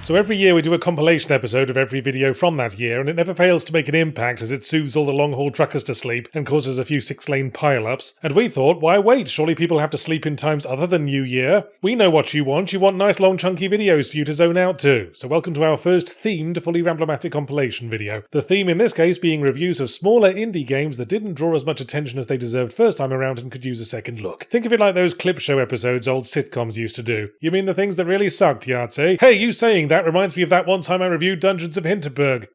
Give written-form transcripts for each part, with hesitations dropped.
So every year we do a compilation episode of every video from that year, and it never fails to make an impact as it soothes all the long-haul truckers to sleep and causes a few 6-lane pile-ups. And we thought, why wait? Surely people have to sleep in times other than New Year. We know what you want. You want nice long chunky videos for you to zone out to. So welcome to our first themed fully Ramblomatic compilation video. The theme in this case being reviews of smaller indie games that didn't draw as much attention as they deserved first time around and could use a second look. Think of it like those clip show episodes old sitcoms used to do. You mean the things that really sucked, Yahtzee? Hey, you saying that reminds me of that one time I reviewed Dungeons of Hinterberg.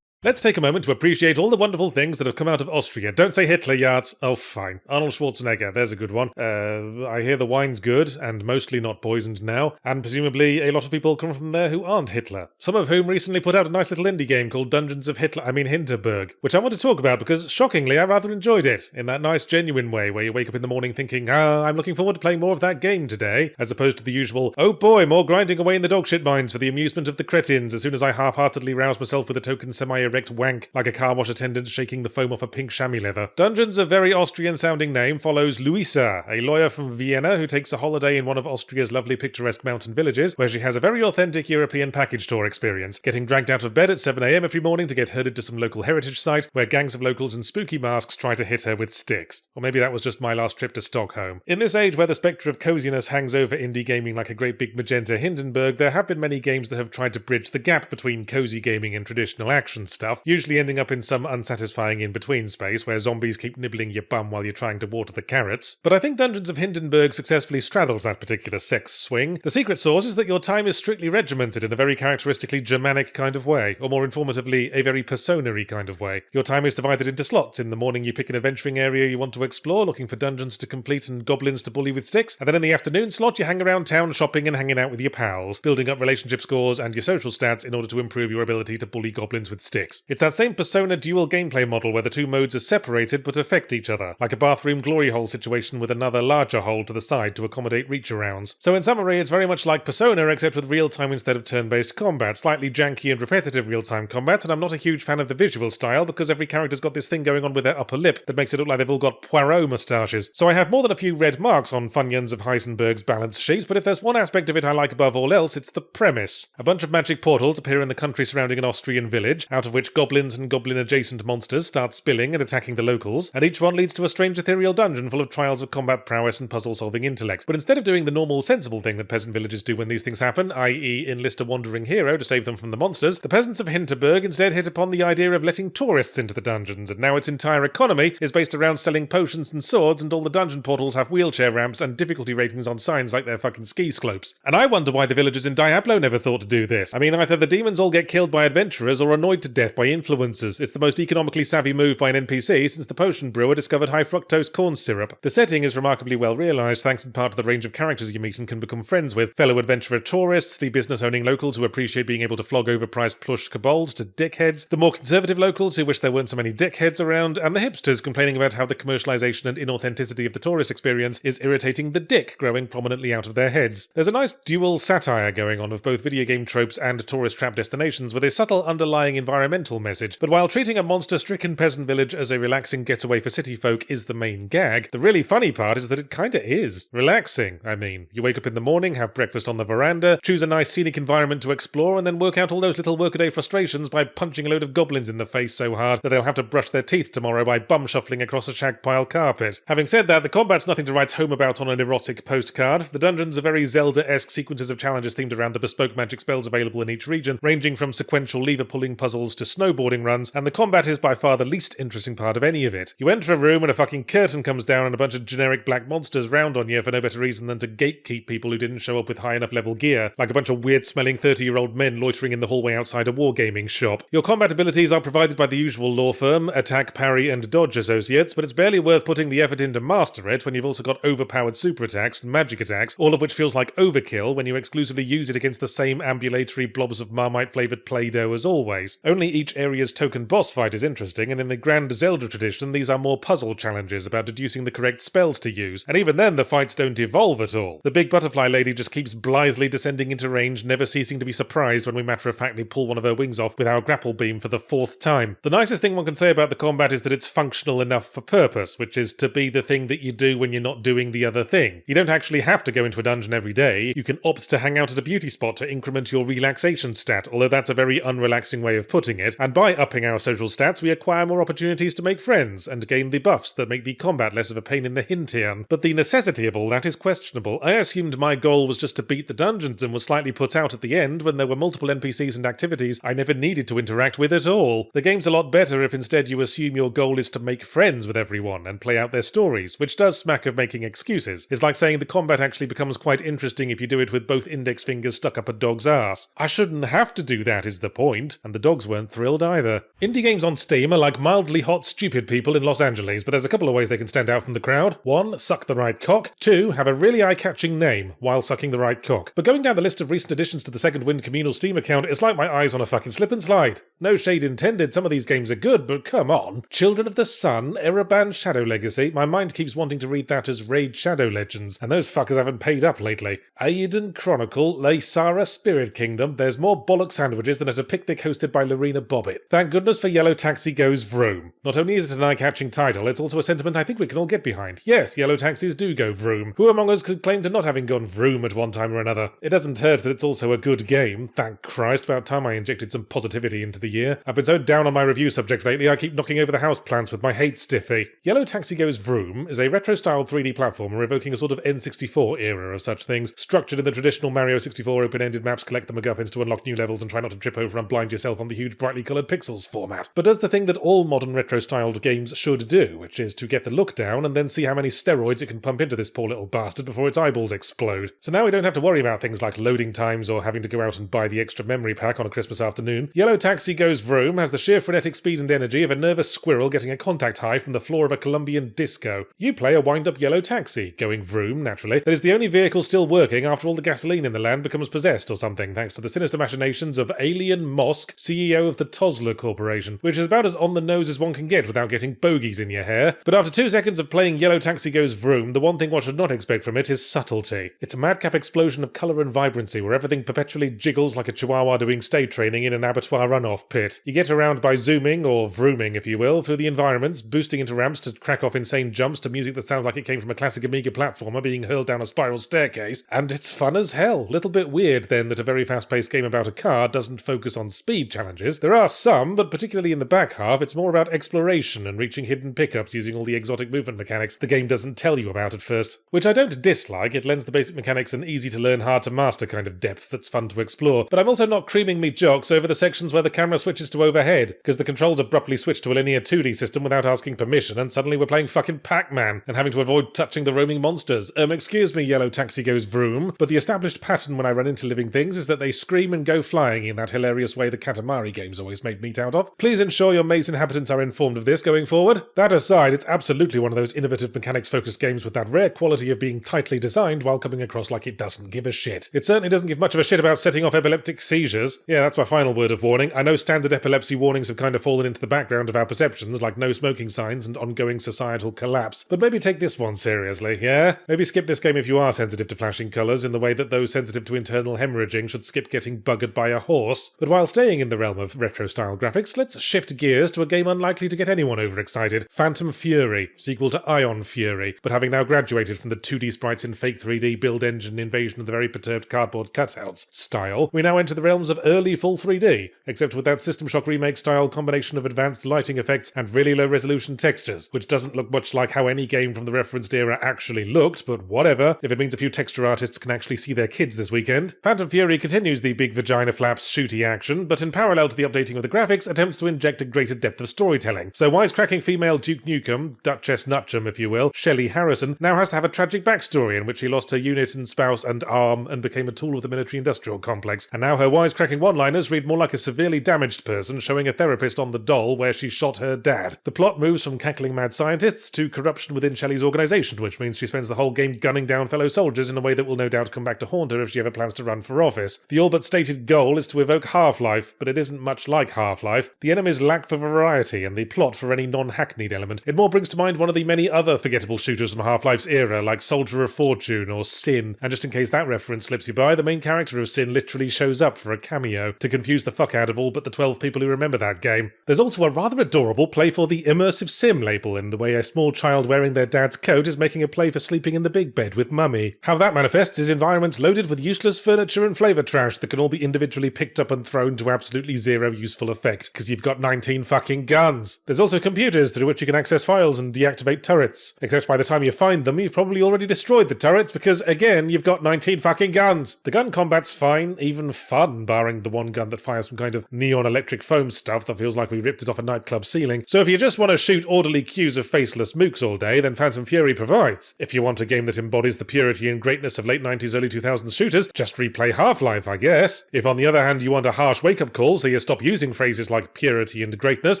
Let's take a moment to appreciate all the wonderful things that have come out of Austria. Don't say Hitler, Yards. Oh, fine. Arnold Schwarzenegger, there's a good one. I hear the wine's good, and mostly not poisoned now, and presumably a lot of people come from there who aren't Hitler. Some of whom recently put out a nice little indie game called Hinterberg, which I want to talk about because, shockingly, I rather enjoyed it, in that nice genuine way where you wake up in the morning thinking, I'm looking forward to playing more of that game today, as opposed to the usual, oh boy, more grinding away in the dogshit mines for the amusement of the cretins, as soon as I half-heartedly rouse myself with a token semi-erect wank like a car wash attendant shaking the foam off a pink chamois leather. Dungeons, a very Austrian-sounding name, follows Luisa, a lawyer from Vienna who takes a holiday in one of Austria's lovely picturesque mountain villages, where she has a very authentic European package tour experience, getting dragged out of bed at 7 AM every morning to get herded to some local heritage site where gangs of locals in spooky masks try to hit her with sticks. Or maybe that was just my last trip to Stockholm. In this age where the spectre of coziness hangs over indie gaming like a great big magenta Hindenburg, there have been many games that have tried to bridge the gap between cozy gaming and traditional action stuff, usually ending up in some unsatisfying in-between space where zombies keep nibbling your bum while you're trying to water the carrots. But I think Dungeons of Hindenburg successfully straddles that particular sex swing. The secret sauce is that your time is strictly regimented in a very characteristically Germanic kind of way, or more informatively, a very persona-y kind of way. Your time is divided into slots. In the morning you pick an adventuring area you want to explore, looking for dungeons to complete and goblins to bully with sticks, and then in the afternoon slot you hang around town shopping and hanging out with your pals, building up relationship scores and your social stats in order to improve your ability to bully goblins with sticks. It's that same persona dual gameplay model where the two modes are separated but affect each other, like a bathroom glory hole situation with another larger hole to the side to accommodate reach-arounds. So in summary, it's very much like Persona except with real-time instead of turn-based combat, slightly janky and repetitive real-time combat, and I'm not a huge fan of the visual style because every character's got this thing going on with their upper lip that makes it look like they've all got Poirot moustaches. So I have more than a few red marks on Funyuns of Heisenberg's balance sheet, but if there's one aspect of it I like above all else, it's the premise. A bunch of magic portals appear in the country surrounding an Austrian village, out of which goblins and goblin-adjacent monsters start spilling and attacking the locals, and each one leads to a strange ethereal dungeon full of trials of combat prowess and puzzle-solving intellect. But instead of doing the normal sensible thing that peasant villages do when these things happen, i.e. enlist a wandering hero to save them from the monsters, the peasants of Hinterberg instead hit upon the idea of letting tourists into the dungeons, and now its entire economy is based around selling potions and swords, and all the dungeon portals have wheelchair ramps and difficulty ratings on signs like they're fucking ski slopes. And I wonder why the villagers in Diablo never thought to do this. I mean, either the demons all get killed by adventurers or annoyed to death by influencers. It's the most economically savvy move by an NPC since the potion brewer discovered high fructose corn syrup. The setting is remarkably well realised thanks in part to the range of characters you meet and can become friends with. Fellow adventurer tourists, the business-owning locals who appreciate being able to flog overpriced plush kobolds to dickheads, the more conservative locals who wish there weren't so many dickheads around, and the hipsters complaining about how the commercialisation and inauthenticity of the tourist experience is irritating the dick growing prominently out of their heads. There's a nice dual satire going on of both video game tropes and tourist trap destinations with a subtle underlying environmental message, but while treating a monster-stricken peasant village as a relaxing getaway for city folk is the main gag, the really funny part is that it kinda is. Relaxing, I mean. You wake up in the morning, have breakfast on the veranda, choose a nice scenic environment to explore, and then work out all those little workaday frustrations by punching a load of goblins in the face so hard that they'll have to brush their teeth tomorrow by bum shuffling across a shag pile carpet. Having said that, the combat's nothing to write home about on an erotic postcard. The dungeons are very Zelda-esque sequences of challenges themed around the bespoke magic spells available in each region, ranging from sequential lever-pulling puzzles to snowboarding runs, and the combat is by far the least interesting part of any of it. You enter a room and a fucking curtain comes down and a bunch of generic black monsters round on you for no better reason than to gatekeep people who didn't show up with high enough level gear, like a bunch of weird-smelling 30-year-old men loitering in the hallway outside a wargaming shop. Your combat abilities are provided by the usual law firm, attack, parry, and dodge associates, but it's barely worth putting the effort in to master it when you've also got overpowered super attacks and magic attacks, all of which feels like overkill when you exclusively use it against the same ambulatory blobs of Marmite-flavoured Play-Doh as always. Only each area's token boss fight is interesting, and in the grand Zelda tradition these are more puzzle challenges about deducing the correct spells to use, and even then the fights don't evolve at all. The big butterfly lady just keeps blithely descending into range, never ceasing to be surprised when we matter-of-factly pull one of her wings off with our grapple beam for the 4th time. The nicest thing one can say about the combat is that it's functional enough for purpose, which is to be the thing that you do when you're not doing the other thing. You don't actually have to go into a dungeon every day, you can opt to hang out at a beauty spot to increment your relaxation stat, although that's a very unrelaxing way of putting it, and by upping our social stats we acquire more opportunities to make friends, and gain the buffs that make the combat less of a pain in the Hintian. But the necessity of all that is questionable. I assumed my goal was just to beat the dungeons and was slightly put out at the end when there were multiple NPCs and activities I never needed to interact with at all. The game's a lot better if instead you assume your goal is to make friends with everyone and play out their stories, which does smack of making excuses. It's like saying the combat actually becomes quite interesting if you do it with both index fingers stuck up a dog's ass. I shouldn't have to do that is the point, and the dogs weren't thrilled either. Indie games on Steam are like mildly hot stupid people in Los Angeles, but there's a couple of ways they can stand out from the crowd. 1. Suck the right cock. 2. Have a really eye-catching name while sucking the right cock. But going down the list of recent additions to the Second Wind communal Steam account, it's like my eyes on a fucking slip and slide. No shade intended, some of these games are good, but come on. Children of the Sun, Ereban Shadow Legacy, my mind keeps wanting to read that as Raid Shadow Legends, and those fuckers haven't paid up lately. Aiden Chronicle, Leysara Spirit Kingdom, there's more bollock sandwiches than at a picnic hosted by Lorena Bobbitt. Thank goodness for Yellow Taxi Goes Vroom. Not only is it an eye-catching title, it's also a sentiment I think we can all get behind. Yes, yellow taxis do go vroom. Who among us could claim to not having gone vroom at one time or another? It doesn't hurt that it's also a good game. Thank Christ, about time I injected some positivity into the year. I've been so down on my review subjects lately, I keep knocking over the houseplants with my hate stiffy. Yellow Taxi Goes Vroom is a retro-style 3D platformer evoking a sort of N64 era of such things, structured in the traditional Mario 64 open-ended maps, collect the MacGuffins to unlock new levels and try not to trip over and blind yourself on the huge brightly coloured pixels format. But does the thing that all modern retro-styled games should do, which is to get the look down and then see how many steroids it can pump into this poor little bastard before its eyeballs explode. So now we don't have to worry about things like loading times or having to go out and buy the extra memory pack on a Christmas afternoon. Yellow Taxi Goes Vroom has the sheer frenetic speed and energy of a nervous squirrel getting a contact high from the floor of a Colombian disco. You play a wind-up yellow taxi, going vroom, naturally, that is the only vehicle still working after all the gasoline in the land becomes possessed or something, thanks to the sinister machinations of Alien Mosk, CEO of the Tosler Corporation, which is about as on the nose as one can get without getting bogies in your hair. But after 2 seconds of playing Yellow Taxi Goes Vroom, the one thing one should not expect from it is subtlety. It's a madcap explosion of colour and vibrancy where everything perpetually jiggles like a chihuahua doing stage training in an abattoir runoff pit. You get around by zooming, or vrooming if you will, through the environments, boosting into ramps to crack off insane jumps to music that sounds like it came from a classic Amiga platformer being hurled down a spiral staircase, and it's fun as hell. Little bit weird then that a very fast-paced game about a car doesn't focus on speed challenges. There are some, but particularly in the back half, it's more about exploration and reaching hidden pickups using all the exotic movement mechanics the game doesn't tell you about at first. Which I don't dislike, it lends the basic mechanics an easy-to-learn, hard-to-master kind of depth that's fun to explore, but I'm also not creaming me jocks over the sections where the camera switches to overhead, because the controls abruptly switch to a linear 2D system without asking permission, and suddenly we're playing fucking Pac-Man, and having to avoid touching the roaming monsters. Excuse me, Yellow Taxi Goes Vroom, but the established pattern when I run into living things is that they scream and go flying in that hilarious way the Katamari games always made meat out of. Please ensure your maze inhabitants are informed of this going forward. That aside, it's absolutely one of those innovative mechanics-focused games with that rare quality of being tightly designed while coming across like it doesn't give a shit. It certainly doesn't give much of a shit about setting off epileptic seizures. Yeah, that's my final word of warning. I know standard epilepsy warnings have kind of fallen into the background of our perceptions, like no smoking signs and ongoing societal collapse, but maybe take this one seriously, yeah? Maybe skip this game if you are sensitive to flashing colours in the way that those sensitive to internal hemorrhaging should skip getting buggered by a horse. But while staying in the realm of retro-style graphics, let's shift gears to a game unlikely to get anyone overexcited. Phantom Fury, sequel to Ion Fury, but having now graduated from the 2D sprites in fake 3D build engine invasion of the very perturbed cardboard cutouts style, we now enter the realms of early full 3D, except with that System Shock remake style combination of advanced lighting effects and really low resolution textures, which doesn't look much like how any game from the referenced era actually looked, but whatever, if it means a few texture artists can actually see their kids this weekend. Phantom Fury continues the big vagina flaps shooty action, but in parallel to the updating of the graphics, attempts to inject a greater depth of storytelling. So wisecracking female Duke Nukem, Duchess Nutcham if you will, Shelley Harrison, now has to have a tragic backstory in which she lost her unit and spouse and arm and became a tool of the military-industrial complex, and now her wisecracking one-liners read more like a severely damaged person showing a therapist on the doll where she shot her dad. The plot moves from cackling mad scientists to corruption within Shelley's organisation, which means she spends the whole game gunning down fellow soldiers in a way that will no doubt come back to haunt her if she ever plans to run for office. The all but stated goal is to evoke Half-Life, but it isn't much much like Half-Life, the enemies lack for variety and the plot for any non-hackneyed element. It more brings to mind one of the many other forgettable shooters from Half-Life's era, like Soldier of Fortune or Sin, and just in case that reference slips you by, the main character of Sin literally shows up for a cameo to confuse the fuck out of all but the 12 people who remember that game. There's also a rather adorable play for the Immersive Sim label in the way a small child wearing their dad's coat is making a play for sleeping in the big bed with mummy. How that manifests is environments loaded with useless furniture and flavour trash that can all be individually picked up and thrown to absolutely zero useful effect, because you've got 19 fucking guns. There's also computers through which you can access files and deactivate turrets. Except by the time you find them, you've probably already destroyed the turrets because, again, you've got 19 fucking guns. The gun combat's fine, even fun, barring the one gun that fires some kind of neon electric foam stuff that feels like we ripped it off a nightclub ceiling. So if you just want to shoot orderly queues of faceless mooks all day, then Phantom Fury provides. If you want a game that embodies the purity and greatness of late 90s, early 2000s shooters, just replay Half-Life, I guess. If on the other hand you want a harsh wake-up call so you stop using phrases like purity and greatness,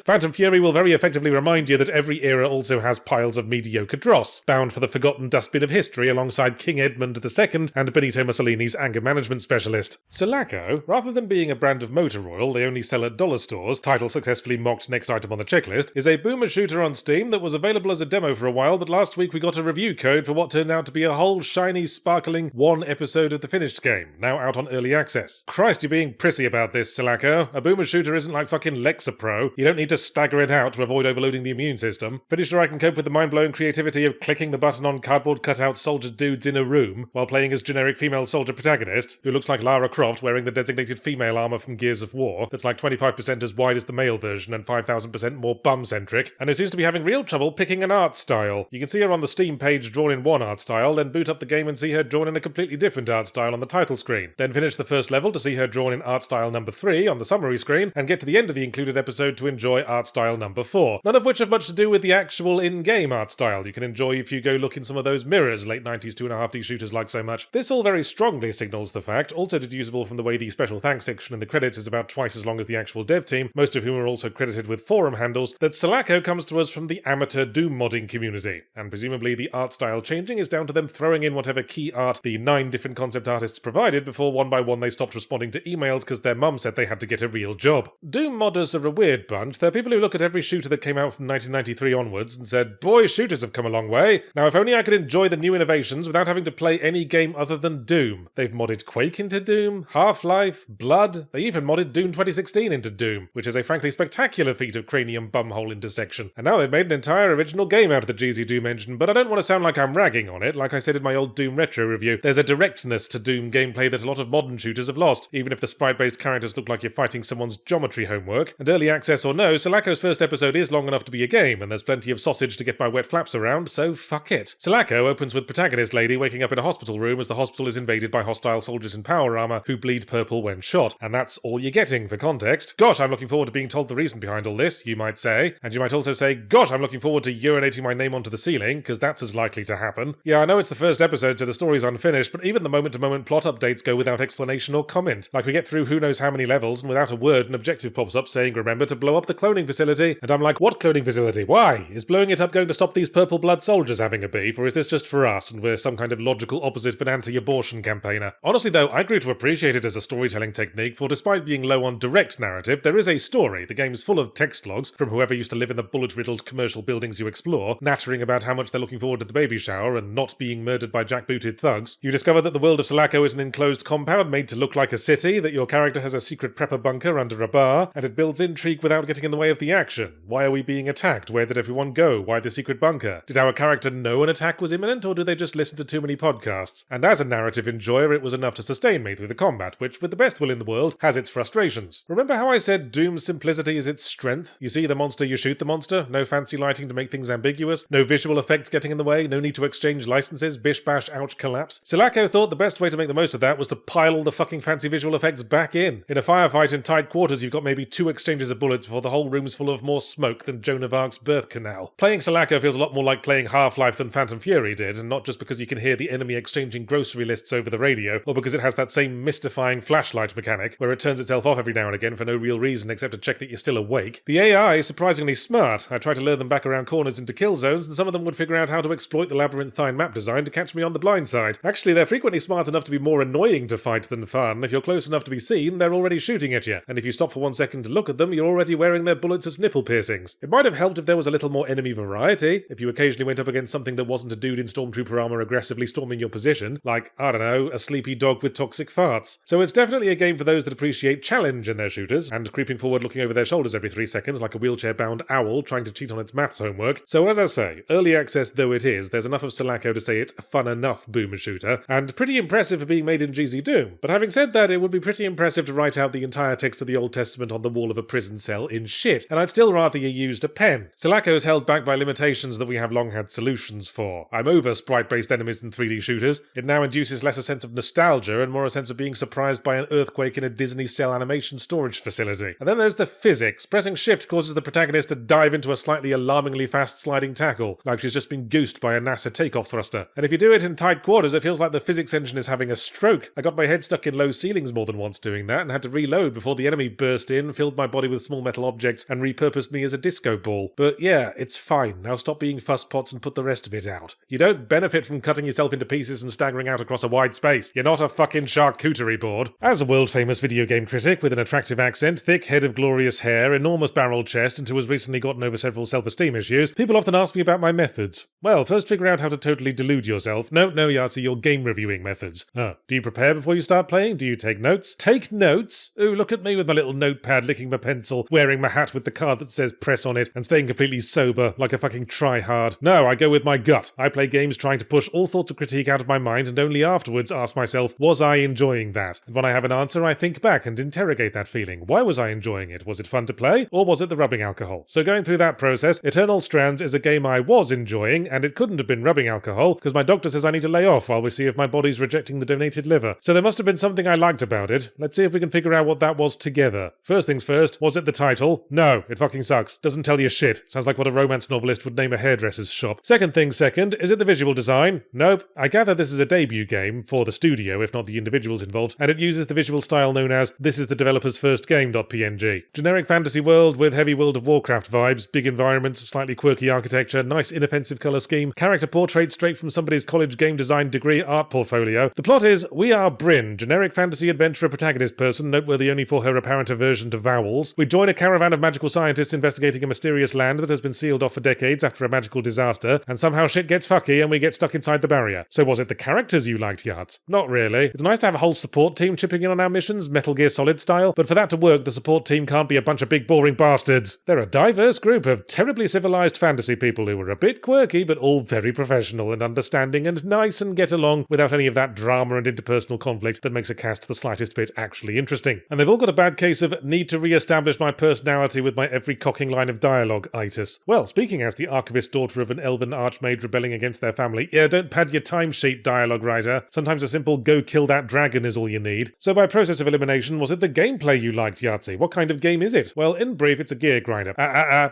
Phantom Fury will very effectively remind you that every era also has piles of mediocre dross, bound for the forgotten dustbin of history alongside King Edmund II and Benito Mussolini's anger management specialist. Selaco, rather than being a brand of motor oil they only sell at dollar stores, title successfully mocked next item on the checklist, is a boomer shooter on Steam that was available as a demo for a while, but last week we got a review code for what turned out to be a whole shiny, sparkling one episode of the finished game, now out on early access. Christ, you're being prissy about this, Selaco. A boomer shooter isn't like fucking Lexapro. You don't need to stagger it out to avoid overloading the immune system. Pretty sure I can cope with the mind-blowing creativity of clicking the button on cardboard cutout soldier dudes in a room while playing as generic female soldier protagonist, who looks like Lara Croft wearing the designated female armor from Gears of War, that's like 25% as wide as the male version and 5,000% more bum-centric, and who seems to be having real trouble picking an art style. You can see her on the Steam page drawn in one art style, then boot up the game and see her drawn in a completely different art style on the title screen. Then finish the first level to see her drawn in art style number 3 on the summary screen, and get to the end of the included episode to enjoy art style number 4. None of which have much to do with the actual in-game art style you can enjoy if you go look in some of those mirrors late 90s 2.5D shooters like so much. This all very strongly signals the fact, also deducible from the way the special thanks section in the credits is about twice as long as the actual dev team, most of whom are also credited with forum handles, that Selaco comes to us from the amateur Doom modding community, and presumably the art style changing is down to them throwing in whatever key art the 9 different concept artists provided before one by one they stopped responding to emails because their mum said they had to get a real job. Doom modders are a weird bunch. They're people who look at every shooter that came out from 1993 onwards and said, boy, shooters have come a long way. Now if only I could enjoy the new innovations without having to play any game other than Doom. They've modded Quake into Doom, Half-Life, Blood, they even modded Doom 2016 into Doom, which is a frankly spectacular feat of cranium bumhole intersection. And now they've made an entire original game out of the GZ Doom engine, but I don't want to sound like I'm ragging on it. Like I said in my old Doom Retro review, there's a directness to Doom gameplay that a lot of modern shooters have lost, even if the sprite-based characters look like you're fighting someone's geometry homework. And early access or no, Selaco's first episode is long enough to be a game, and there's plenty of sausage to get my wet flaps around, so fuck it. Selaco opens with protagonist lady waking up in a hospital room as the hospital is invaded by hostile soldiers in power armor who bleed purple when shot, and that's all you're getting for context. Gosh, I'm looking forward to being told the reason behind all this, you might say. And you might also say, gosh, I'm looking forward to urinating my name onto the ceiling, because that's as likely to happen. Yeah, I know it's the first episode, so the story's unfinished, but even the moment-to-moment plot updates go without explanation or comment. Like we get through who knows how many levels, and without a word an objective pops up saying, remember to blow up the cloning facility, and I'm like, what cloning facility? Why? Is blowing it up going to stop these purple blood soldiers having a beef, or is this just for us, and we're some kind of logical opposite of an anti-abortion campaigner? Honestly though, I grew to appreciate it as a storytelling technique, for despite being low on direct narrative, there is a story. The game is full of text logs from whoever used to live in the bullet-riddled commercial buildings you explore, nattering about how much they're looking forward to the baby shower and not being murdered by jackbooted thugs. You discover that the world of Selaco is an enclosed compound made to look like a city, that your character has a secret prepper bunker under a bar, and it builds intrigue without getting in the way of the action. Why are we being attacked? Where did everyone go? Why the secret bunker? Did our character know an attack was imminent, or did they just listen to too many podcasts? And as a narrative enjoyer, it was enough to sustain me through the combat, which, with the best will in the world, has its frustrations. Remember how I said Doom's simplicity is its strength? You see the monster, you shoot the monster, no fancy lighting to make things ambiguous, no visual effects getting in the way, no need to exchange licenses, bish bash ouch collapse. Selaco thought the best way to make the most of that was to pile all the fucking fancy visual effects back in. In a firefight in tight quarters, you've got maybe 2 exchanges of bullets before the whole room's full of more smoke than Joan of Arc's birth canal. Playing Selaco feels a lot more like playing Half-Life than Phantom Fury did, and not just because you can hear the enemy exchanging grocery lists over the radio, or because it has that same mystifying flashlight mechanic where it turns itself off every now and again for no real reason except to check that you're still awake. The AI is surprisingly smart. I tried to lure them back around corners into kill zones, and some of them would figure out how to exploit the labyrinthine map design to catch me on the blind side. Actually, they're frequently smart enough to be more annoying to fight than fun. If you're close enough to be seen, they're already shooting at you, and if you stop for 1 second to look at them, you're already wearing their bullets as nipple piercings. It might have helped if there was a little more enemy variety, if you occasionally went up against something that wasn't a dude in Stormtrooper armor aggressively storming your position, like, I don't know, a sleepy dog with toxic farts. So it's definitely a game for those that appreciate challenge in their shooters, and creeping forward looking over their shoulders every 3 seconds like a wheelchair-bound owl trying to cheat on its maths homework. So as I say, early access though it is, there's enough of Selaco to say it's a fun enough boomer shooter, and pretty impressive for being made in GZ Doom. But having said that, it would be pretty impressive to write out the entire text of the Old Testament on the wall of a prison cell in shit, and I'd still rather you used a pen. Selaco is held back by limitations that we have long had solutions for. I'm over sprite-based enemies in 3D shooters. It now induces less a sense of nostalgia and more a sense of being surprised by an earthquake in a Disney cell animation storage facility. And then there's the physics. Pressing shift causes the protagonist to dive into a slightly alarmingly fast sliding tackle, like she's just been goosed by a NASA takeoff thruster. And if you do it in tight quarters, it feels like the physics engine is having a stroke. I got my head stuck in low ceilings more than once doing that, and had to reload before the enemy burst in, filled my body with small metal objects, and repurposed me as a disco ball. But yeah, it's fine. Now stop being fusspots and put the rest of it out. You don't benefit from cutting yourself into pieces and staggering out across a wide space. You're not a fucking charcuterie board. As a world-famous video game critic with an attractive accent, thick head of glorious hair, enormous barrel chest, and who has recently gotten over several self-esteem issues, people often ask me about my methods. Well, first figure out how to totally delude yourself. No, Yahtzee, your game reviewing methods. Do you prepare before you start playing? Do you take notes? Take notes? Ooh, look at me with my little notepad, licking my pencil, wearing my hat with the card that says press on it, and staying completely sober, like a fucking try-hard. No, I go with my gut. I play games trying to push all thoughts of critique out of my mind, and only afterwards ask myself, was I enjoying that? And when I have an answer, I think back and interrogate that feeling. Why was I enjoying it? Was it fun to play? Or was it the rubbing alcohol? So going through that process, Eternal Strands is a game I was enjoying, and it couldn't have been rubbing alcohol, because my doctor says I need to lay off while we see if my body's rejecting the donated liver. So there must have been something I liked about it. Let's see if we can figure out what that was together. First things first, was it the title? No, it fucking sucks. Doesn't tell you shit. Sounds like what a romance novelist would name a hairdresser's shop. Second thing second, is it the visual design? Nope. I gather this is a debut game for the studio, if not the individuals involved, and it uses the visual style known as this is the developer's first game.png. Generic fantasy world with heavy World of Warcraft vibes, big environments, slightly quirky architecture, nice inoffensive colour scheme, character portraits straight from somebody's college game design degree art portfolio. The plot is, we are Bryn, generic fantasy adventurer protagonist person, noteworthy only for her apparent aversion to vowels. We join a caravan of magical scientists investigating a mysterious land that has been sealed off for decades after a magical disaster, and somehow shit gets fucky and we get stuck inside the barrier. So was it the characters you liked, Yahtzee? Not really. It's nice to have a whole support team chipping in on our missions, Metal Gear Solid style, but for that to work, the support team can't be a bunch of big boring bastards. They're a diverse group of terribly civilized fantasy people who are a bit quirky, but all very professional and understanding and nice and get along without any of that drama and interpersonal conflict that makes a cast the slightest bit actually interesting. And they've all got a bad case of need to re-establish my personality with my every cocking line of dialogue-itis. Well, speaking as the archivist daughter of an elven archmage rebelling against their family, yeah, don't pad your timesheet, dialogue writer. Sometimes a simple go kill that dragon is all you need. So by process of elimination, was it the gameplay you liked, Yahtzee? What kind of game is it? Well, in brief, it's a gear grinder.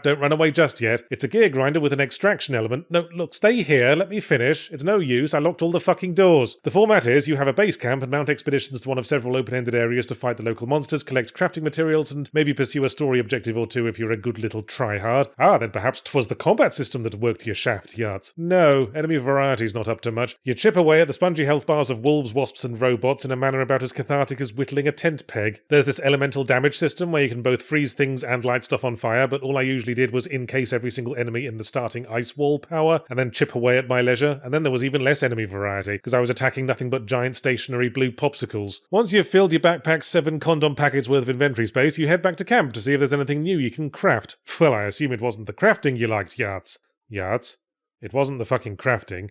Don't run away just yet. It's a gear grinder with an extraction element. No, look, stay here, let me finish. It's no use, I locked all the fucking doors. The format is, you have a base camp and mount expeditions to one of several open-ended areas to fight the local monsters, collect crafting materials, and maybe pursue a story objective or two if you're a good little tryhard. Then perhaps 'twas the combat system that worked your shaft, Yahtzee. No, enemy variety's not up to much. You chip away at the spongy health bars of wolves, wasps, and robots in a manner about as cathartic as whittling a tent peg. There's this elemental damage system where you can both freeze things and light stuff on fire, but all I usually did was encase every single enemy in the starting ice wall power, and then chip away at my leisure, and then there was even less enemy variety, because I was attacking nothing but giant stationary blue popsicles. Once you've filled your backpack's 7 condom packets worth of inventory space, you head back to camp to see if there's anything new you can craft. Well, I assume it wasn't the crafting you liked, Yahtzee. Yahtzee? It wasn't the fucking crafting.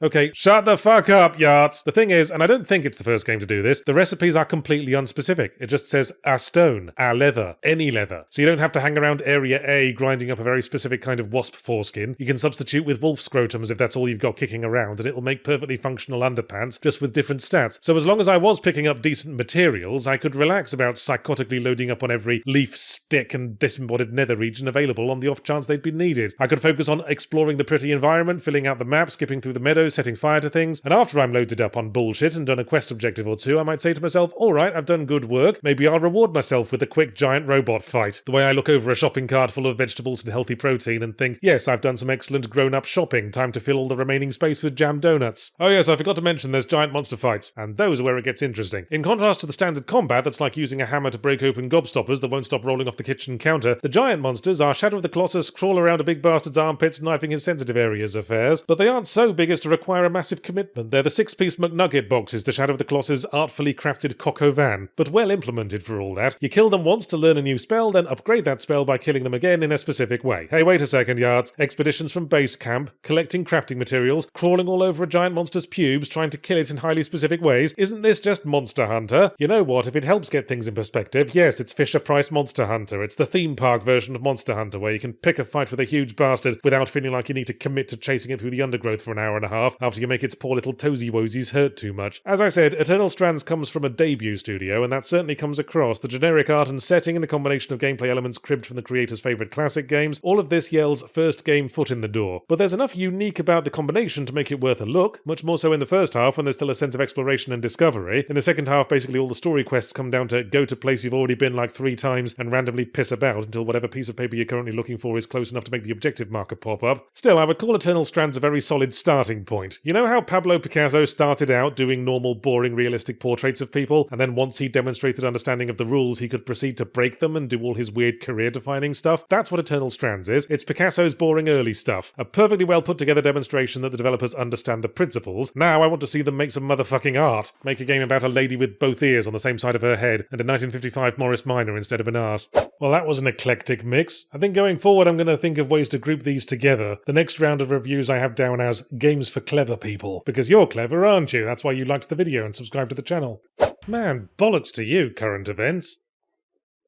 Okay, shut the fuck up, Yahtzee. The thing is, and I don't think it's the first game to do this, the recipes are completely unspecific. It just says, a stone, a leather, any leather. So you don't have to hang around Area A grinding up a very specific kind of wasp foreskin. You can substitute with wolf scrotums if that's all you've got kicking around, and it'll make perfectly functional underpants, just with different stats. So as long as I was picking up decent materials, I could relax about psychotically loading up on every leaf, stick, and disembodied nether region available on the off chance they'd be needed. I could focus on exploring the pretty environment, filling out the map, skipping through the meadows, windows, setting fire to things, and after I'm loaded up on bullshit and done a quest objective or two, I might say to myself, alright, I've done good work, maybe I'll reward myself with a quick giant robot fight. The way I look over a shopping cart full of vegetables and healthy protein and think, yes, I've done some excellent grown-up shopping, time to fill all the remaining space with jam donuts. Oh yes, I forgot to mention there's giant monster fights, and those are where it gets interesting. In contrast to the standard combat that's like using a hammer to break open gobstoppers that won't stop rolling off the kitchen counter, the giant monsters are Shadow of the Colossus, crawl around a big bastard's armpits, knifing his sensitive areas affairs, but they aren't so big as to require a massive commitment. They're the 6-piece McNugget boxes to Shadow of the Colossus' artfully crafted coq au vin, but well implemented for all that. You kill them once to learn a new spell, then upgrade that spell by killing them again in a specific way. Hey, wait a second, Yards. Expeditions from base camp, collecting crafting materials, crawling all over a giant monster's pubes, trying to kill it in highly specific ways. Isn't this just Monster Hunter? You know what, if it helps get things in perspective, yes, it's Fisher-Price Monster Hunter. It's the theme park version of Monster Hunter, where you can pick a fight with a huge bastard without feeling like you need to commit to chasing it through the undergrowth for an hour and a half after you make its poor little toesy-woesies hurt too much. As I said, Eternal Strands comes from a debut studio, and that certainly comes across. The generic art and setting and the combination of gameplay elements cribbed from the creator's favourite classic games, all of this yells first game foot in the door. But there's enough unique about the combination to make it worth a look, much more so in the first half when there's still a sense of exploration and discovery. In the second half, basically all the story quests come down to go to place you've already been like 3 times and randomly piss about until whatever piece of paper you're currently looking for is close enough to make the objective marker pop up. Still, I would call Eternal Strands a very solid starting point. You know how Pablo Picasso started out doing normal, boring, realistic portraits of people, and then once he demonstrated understanding of the rules, he could proceed to break them and do all his weird career-defining stuff? That's what Eternal Strands is. It's Picasso's boring early stuff. A perfectly well put together demonstration that the developers understand the principles. Now I want to see them make some motherfucking art. Make a game about a lady with both ears on the same side of her head, and a 1955 Morris Minor instead of an arse. Well, that was an eclectic mix. I think going forward I'm going to think of ways to group these together. The next round of reviews I have down as Games for Clever People. Because you're clever, aren't you? That's why you liked the video and subscribed to the channel. Man, bollocks to you, current events.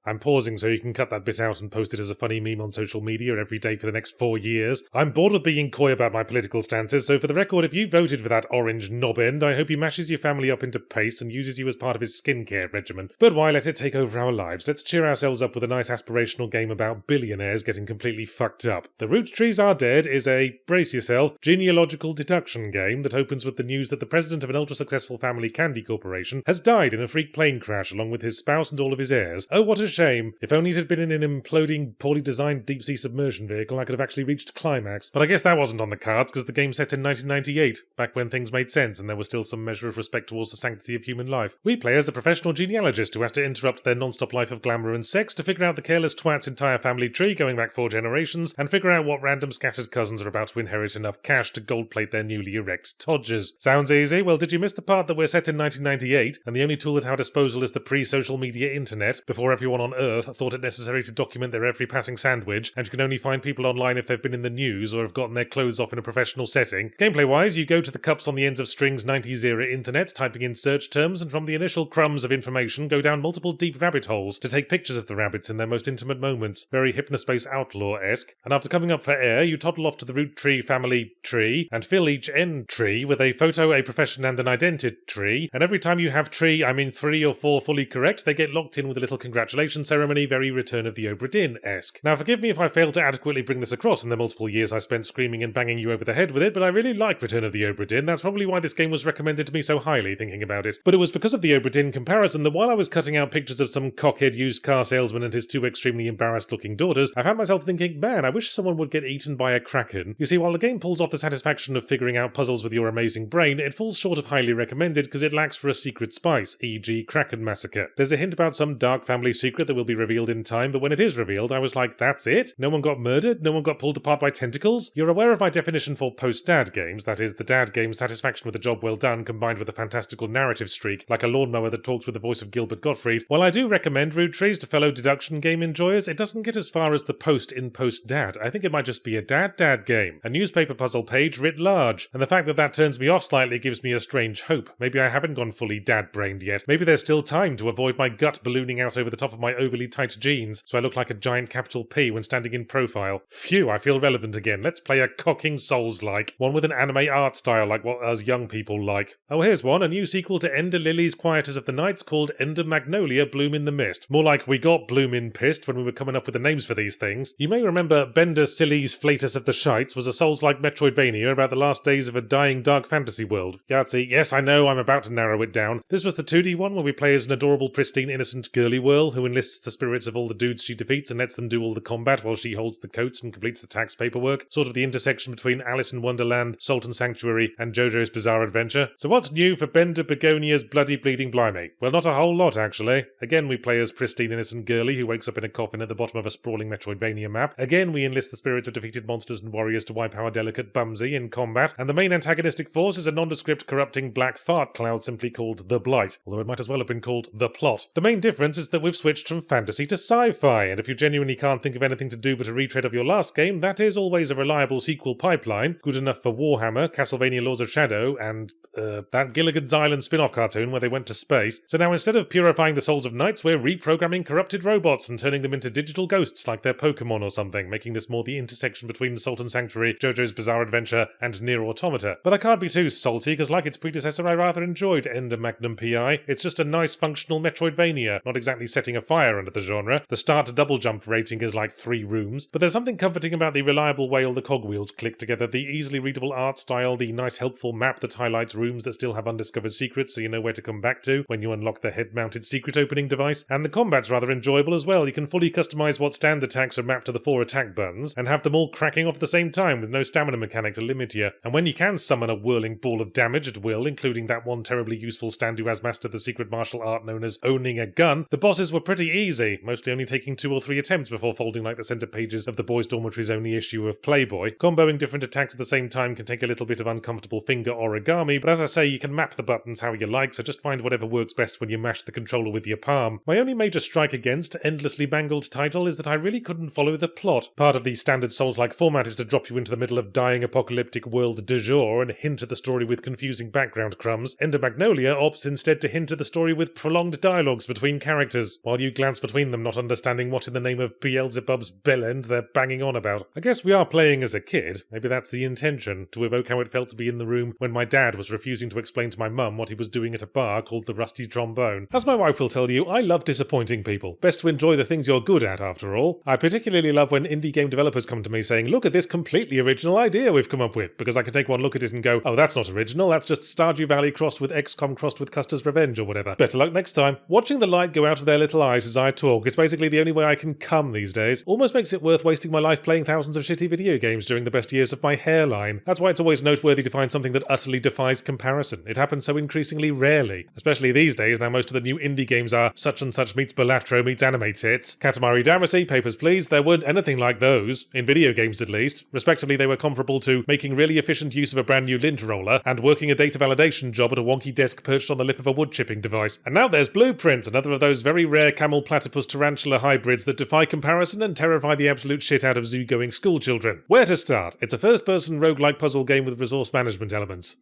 I'm pausing so you can cut that bit out and post it as a funny meme on social media every day for the next 4 years. I'm bored of being coy about my political stances, so for the record, if you voted for that orange knobend, I hope he mashes your family up into paste and uses you as part of his skincare regimen. But why let it take over our lives? Let's cheer ourselves up with a nice aspirational game about billionaires getting completely fucked up. The Roottrees Are Dead is a, brace yourself, genealogical deduction game that opens with the news that the president of an ultra-successful family candy corporation has died in a freak plane crash along with his spouse and all of his heirs. Oh, what a shame. If only it had been in an imploding, poorly designed deep-sea submersion vehicle, I could have actually reached climax. But I guess that wasn't on the cards, because the game's set in 1998, back when things made sense and there was still some measure of respect towards the sanctity of human life. We play as a professional genealogist who has to interrupt their non-stop life of glamour and sex to figure out the careless twat's entire family tree going back 4 generations, and figure out what random scattered cousins are about to inherit enough cash to gold-plate their newly erect todgers. Sounds easy? Well, did you miss the part that we're set in 1998, and the only tool at our disposal is the pre-social media internet, before everyone on Earth thought it necessary to document their every passing sandwich, and you can only find people online if they've been in the news or have gotten their clothes off in a professional setting? Gameplay-wise, you go to the cups on the ends of strings 90s era internet, typing in search terms, and from the initial crumbs of information go down multiple deep rabbit holes to take pictures of the rabbits in their most intimate moments, very Hypnospace Outlaw-esque, and after coming up for air, you toddle off to the Roottree family tree, and fill each end tree with a photo, a profession, and an identity tree, and every time you have tree, I mean 3 or 4 fully correct, they get locked in with a little congratulation ceremony, very Return of the Obra Dinn-esque. Now forgive me if I failed to adequately bring this across in the multiple years I spent screaming and banging you over the head with it, but I really like Return of the Obra Dinn. That's probably why this game was recommended to me so highly, thinking about it. But it was because of the Obra Dinn comparison that while I was cutting out pictures of some cockhead used car salesman and his 2 extremely embarrassed looking daughters, I found myself thinking, man, I wish someone would get eaten by a kraken. You see, while the game pulls off the satisfaction of figuring out puzzles with your amazing brain, it falls short of highly recommended because it lacks for a secret spice, e.g. Kraken Massacre. There's a hint about some dark family secret that will be revealed in time, but when it is revealed, I was like, that's it? No one got murdered? No one got pulled apart by tentacles? You're aware of my definition for post-dad games, that is, the dad game's satisfaction with a job well done combined with a fantastical narrative streak, like a lawnmower that talks with the voice of Gilbert Gottfried. While I do recommend Roottrees to fellow deduction game enjoyers, it doesn't get as far as the post-in-post-dad. I think it might just be a dad-dad game. A newspaper puzzle page writ large. And the fact that that turns me off slightly gives me a strange hope. Maybe I haven't gone fully dad-brained yet. Maybe there's still time to avoid my gut ballooning out over the top of my my overly tight jeans, so I look like a giant capital P when standing in profile. Phew, I feel relevant again. Let's play a cocking Souls-like. One with an anime art style like what us young people like. Oh, here's one, a new sequel to Ender Lily's Quieters of the Nights called Ender Magnolia Bloom in the Mist. More like we got Bloom in Pissed when we were coming up with the names for these things. You may remember Bender Silly's Flatus of the Shites was a Souls-like Metroidvania about the last days of a dying dark fantasy world. Yahtzee, yes, I know, I'm about to narrow it down. This was the 2D one where we play as an adorable, pristine, innocent girly whirl who enlists the spirits of all the dudes she defeats and lets them do all the combat while she holds the coats and completes the tax paperwork. Sort of the intersection between Alice in Wonderland, Sultan Sanctuary, and JoJo's Bizarre Adventure. So what's new for Bender Begonia's Bloody Bleeding Blimey? Well, not a whole lot, actually. Again, we play as pristine, innocent girly who wakes up in a coffin at the bottom of a sprawling Metroidvania map. Again, we enlist the spirits of defeated monsters and warriors to wipe our delicate Bumsy in combat, and the main antagonistic force is a nondescript corrupting black fart cloud simply called The Blight, although it might as well have been called The Plot. The main difference is that we've switched from fantasy to sci-fi, and if you genuinely can't think of anything to do but a retread of your last game, that is always a reliable sequel pipeline, good enough for Warhammer, Castlevania Lords of Shadow, and that Gilligan's Island spin-off cartoon where they went to space. So now instead of purifying the souls of knights, we're reprogramming corrupted robots and turning them into digital ghosts like they're Pokemon or something, making this more the intersection between Sultan Sanctuary, JoJo's Bizarre Adventure, and Nier Automata. But I can't be too salty, because like its predecessor, I rather enjoyed Ender Magnum PI. It's just a nice functional Metroidvania, not exactly setting a fire under the genre. The start double jump rating is like 3 rooms, but there's something comforting about the reliable way all the cogwheels click together, the easily readable art style, the nice helpful map that highlights rooms that still have undiscovered secrets so you know where to come back to when you unlock the head-mounted secret opening device, and the combat's rather enjoyable as well. You can fully customize what stand attacks are mapped to the 4 attack buttons, and have them all cracking off at the same time with no stamina mechanic to limit you. And when you can summon a whirling ball of damage at will, including that one terribly useful stand who has mastered the secret martial art known as owning a gun, the bosses were pretty easy, mostly only taking 2 or 3 attempts before folding like the centre pages of the boys' dormitory's only issue of Playboy. Comboing different attacks at the same time can take a little bit of uncomfortable finger origami, but as I say, you can map the buttons how you like, so just find whatever works best when you mash the controller with your palm. My only major strike against endlessly mangled title is that I really couldn't follow the plot. Part of the standard Souls-like format is to drop you into the middle of dying apocalyptic world du jour and hint at the story with confusing background crumbs. Ender Magnolia opts instead to hint at the story with prolonged dialogues between characters, while you glance between them not understanding what in the name of Beelzebub's bellend they're banging on about. I guess we are playing as a kid, maybe that's the intention, to evoke how it felt to be in the room when my dad was refusing to explain to my mum what he was doing at a bar called the Rusty Trombone. As my wife will tell you, I love disappointing people. Best to enjoy the things you're good at, after all. I particularly love when indie game developers come to me saying, look at this completely original idea we've come up with, because I can take one look at it and go, oh, that's not original, that's just Stardew Valley crossed with XCOM crossed with Custer's Revenge or whatever. Better luck next time. Watching the light go out of their little eyes as I talk is basically the only way I can come these days. Almost makes it worth wasting my life playing thousands of shitty video games during the best years of my hairline. That's why it's always noteworthy to find something that utterly defies comparison. It happens so increasingly rarely. Especially these days, now most of the new indie games are such and such meets Balatro meets anime tits. Katamari Damacy, Papers, Please, there weren't anything like those, in video games at least. Respectively, they were comparable to making really efficient use of a brand new lint roller and working a data validation job at a wonky desk perched on the lip of a wood chipping device. And now there's Blueprint, another of those very rare camel platypus tarantula hybrids that defy comparison and terrify the absolute shit out of zoo-going schoolchildren. Where to start? It's a first-person roguelike puzzle game with resource management elements.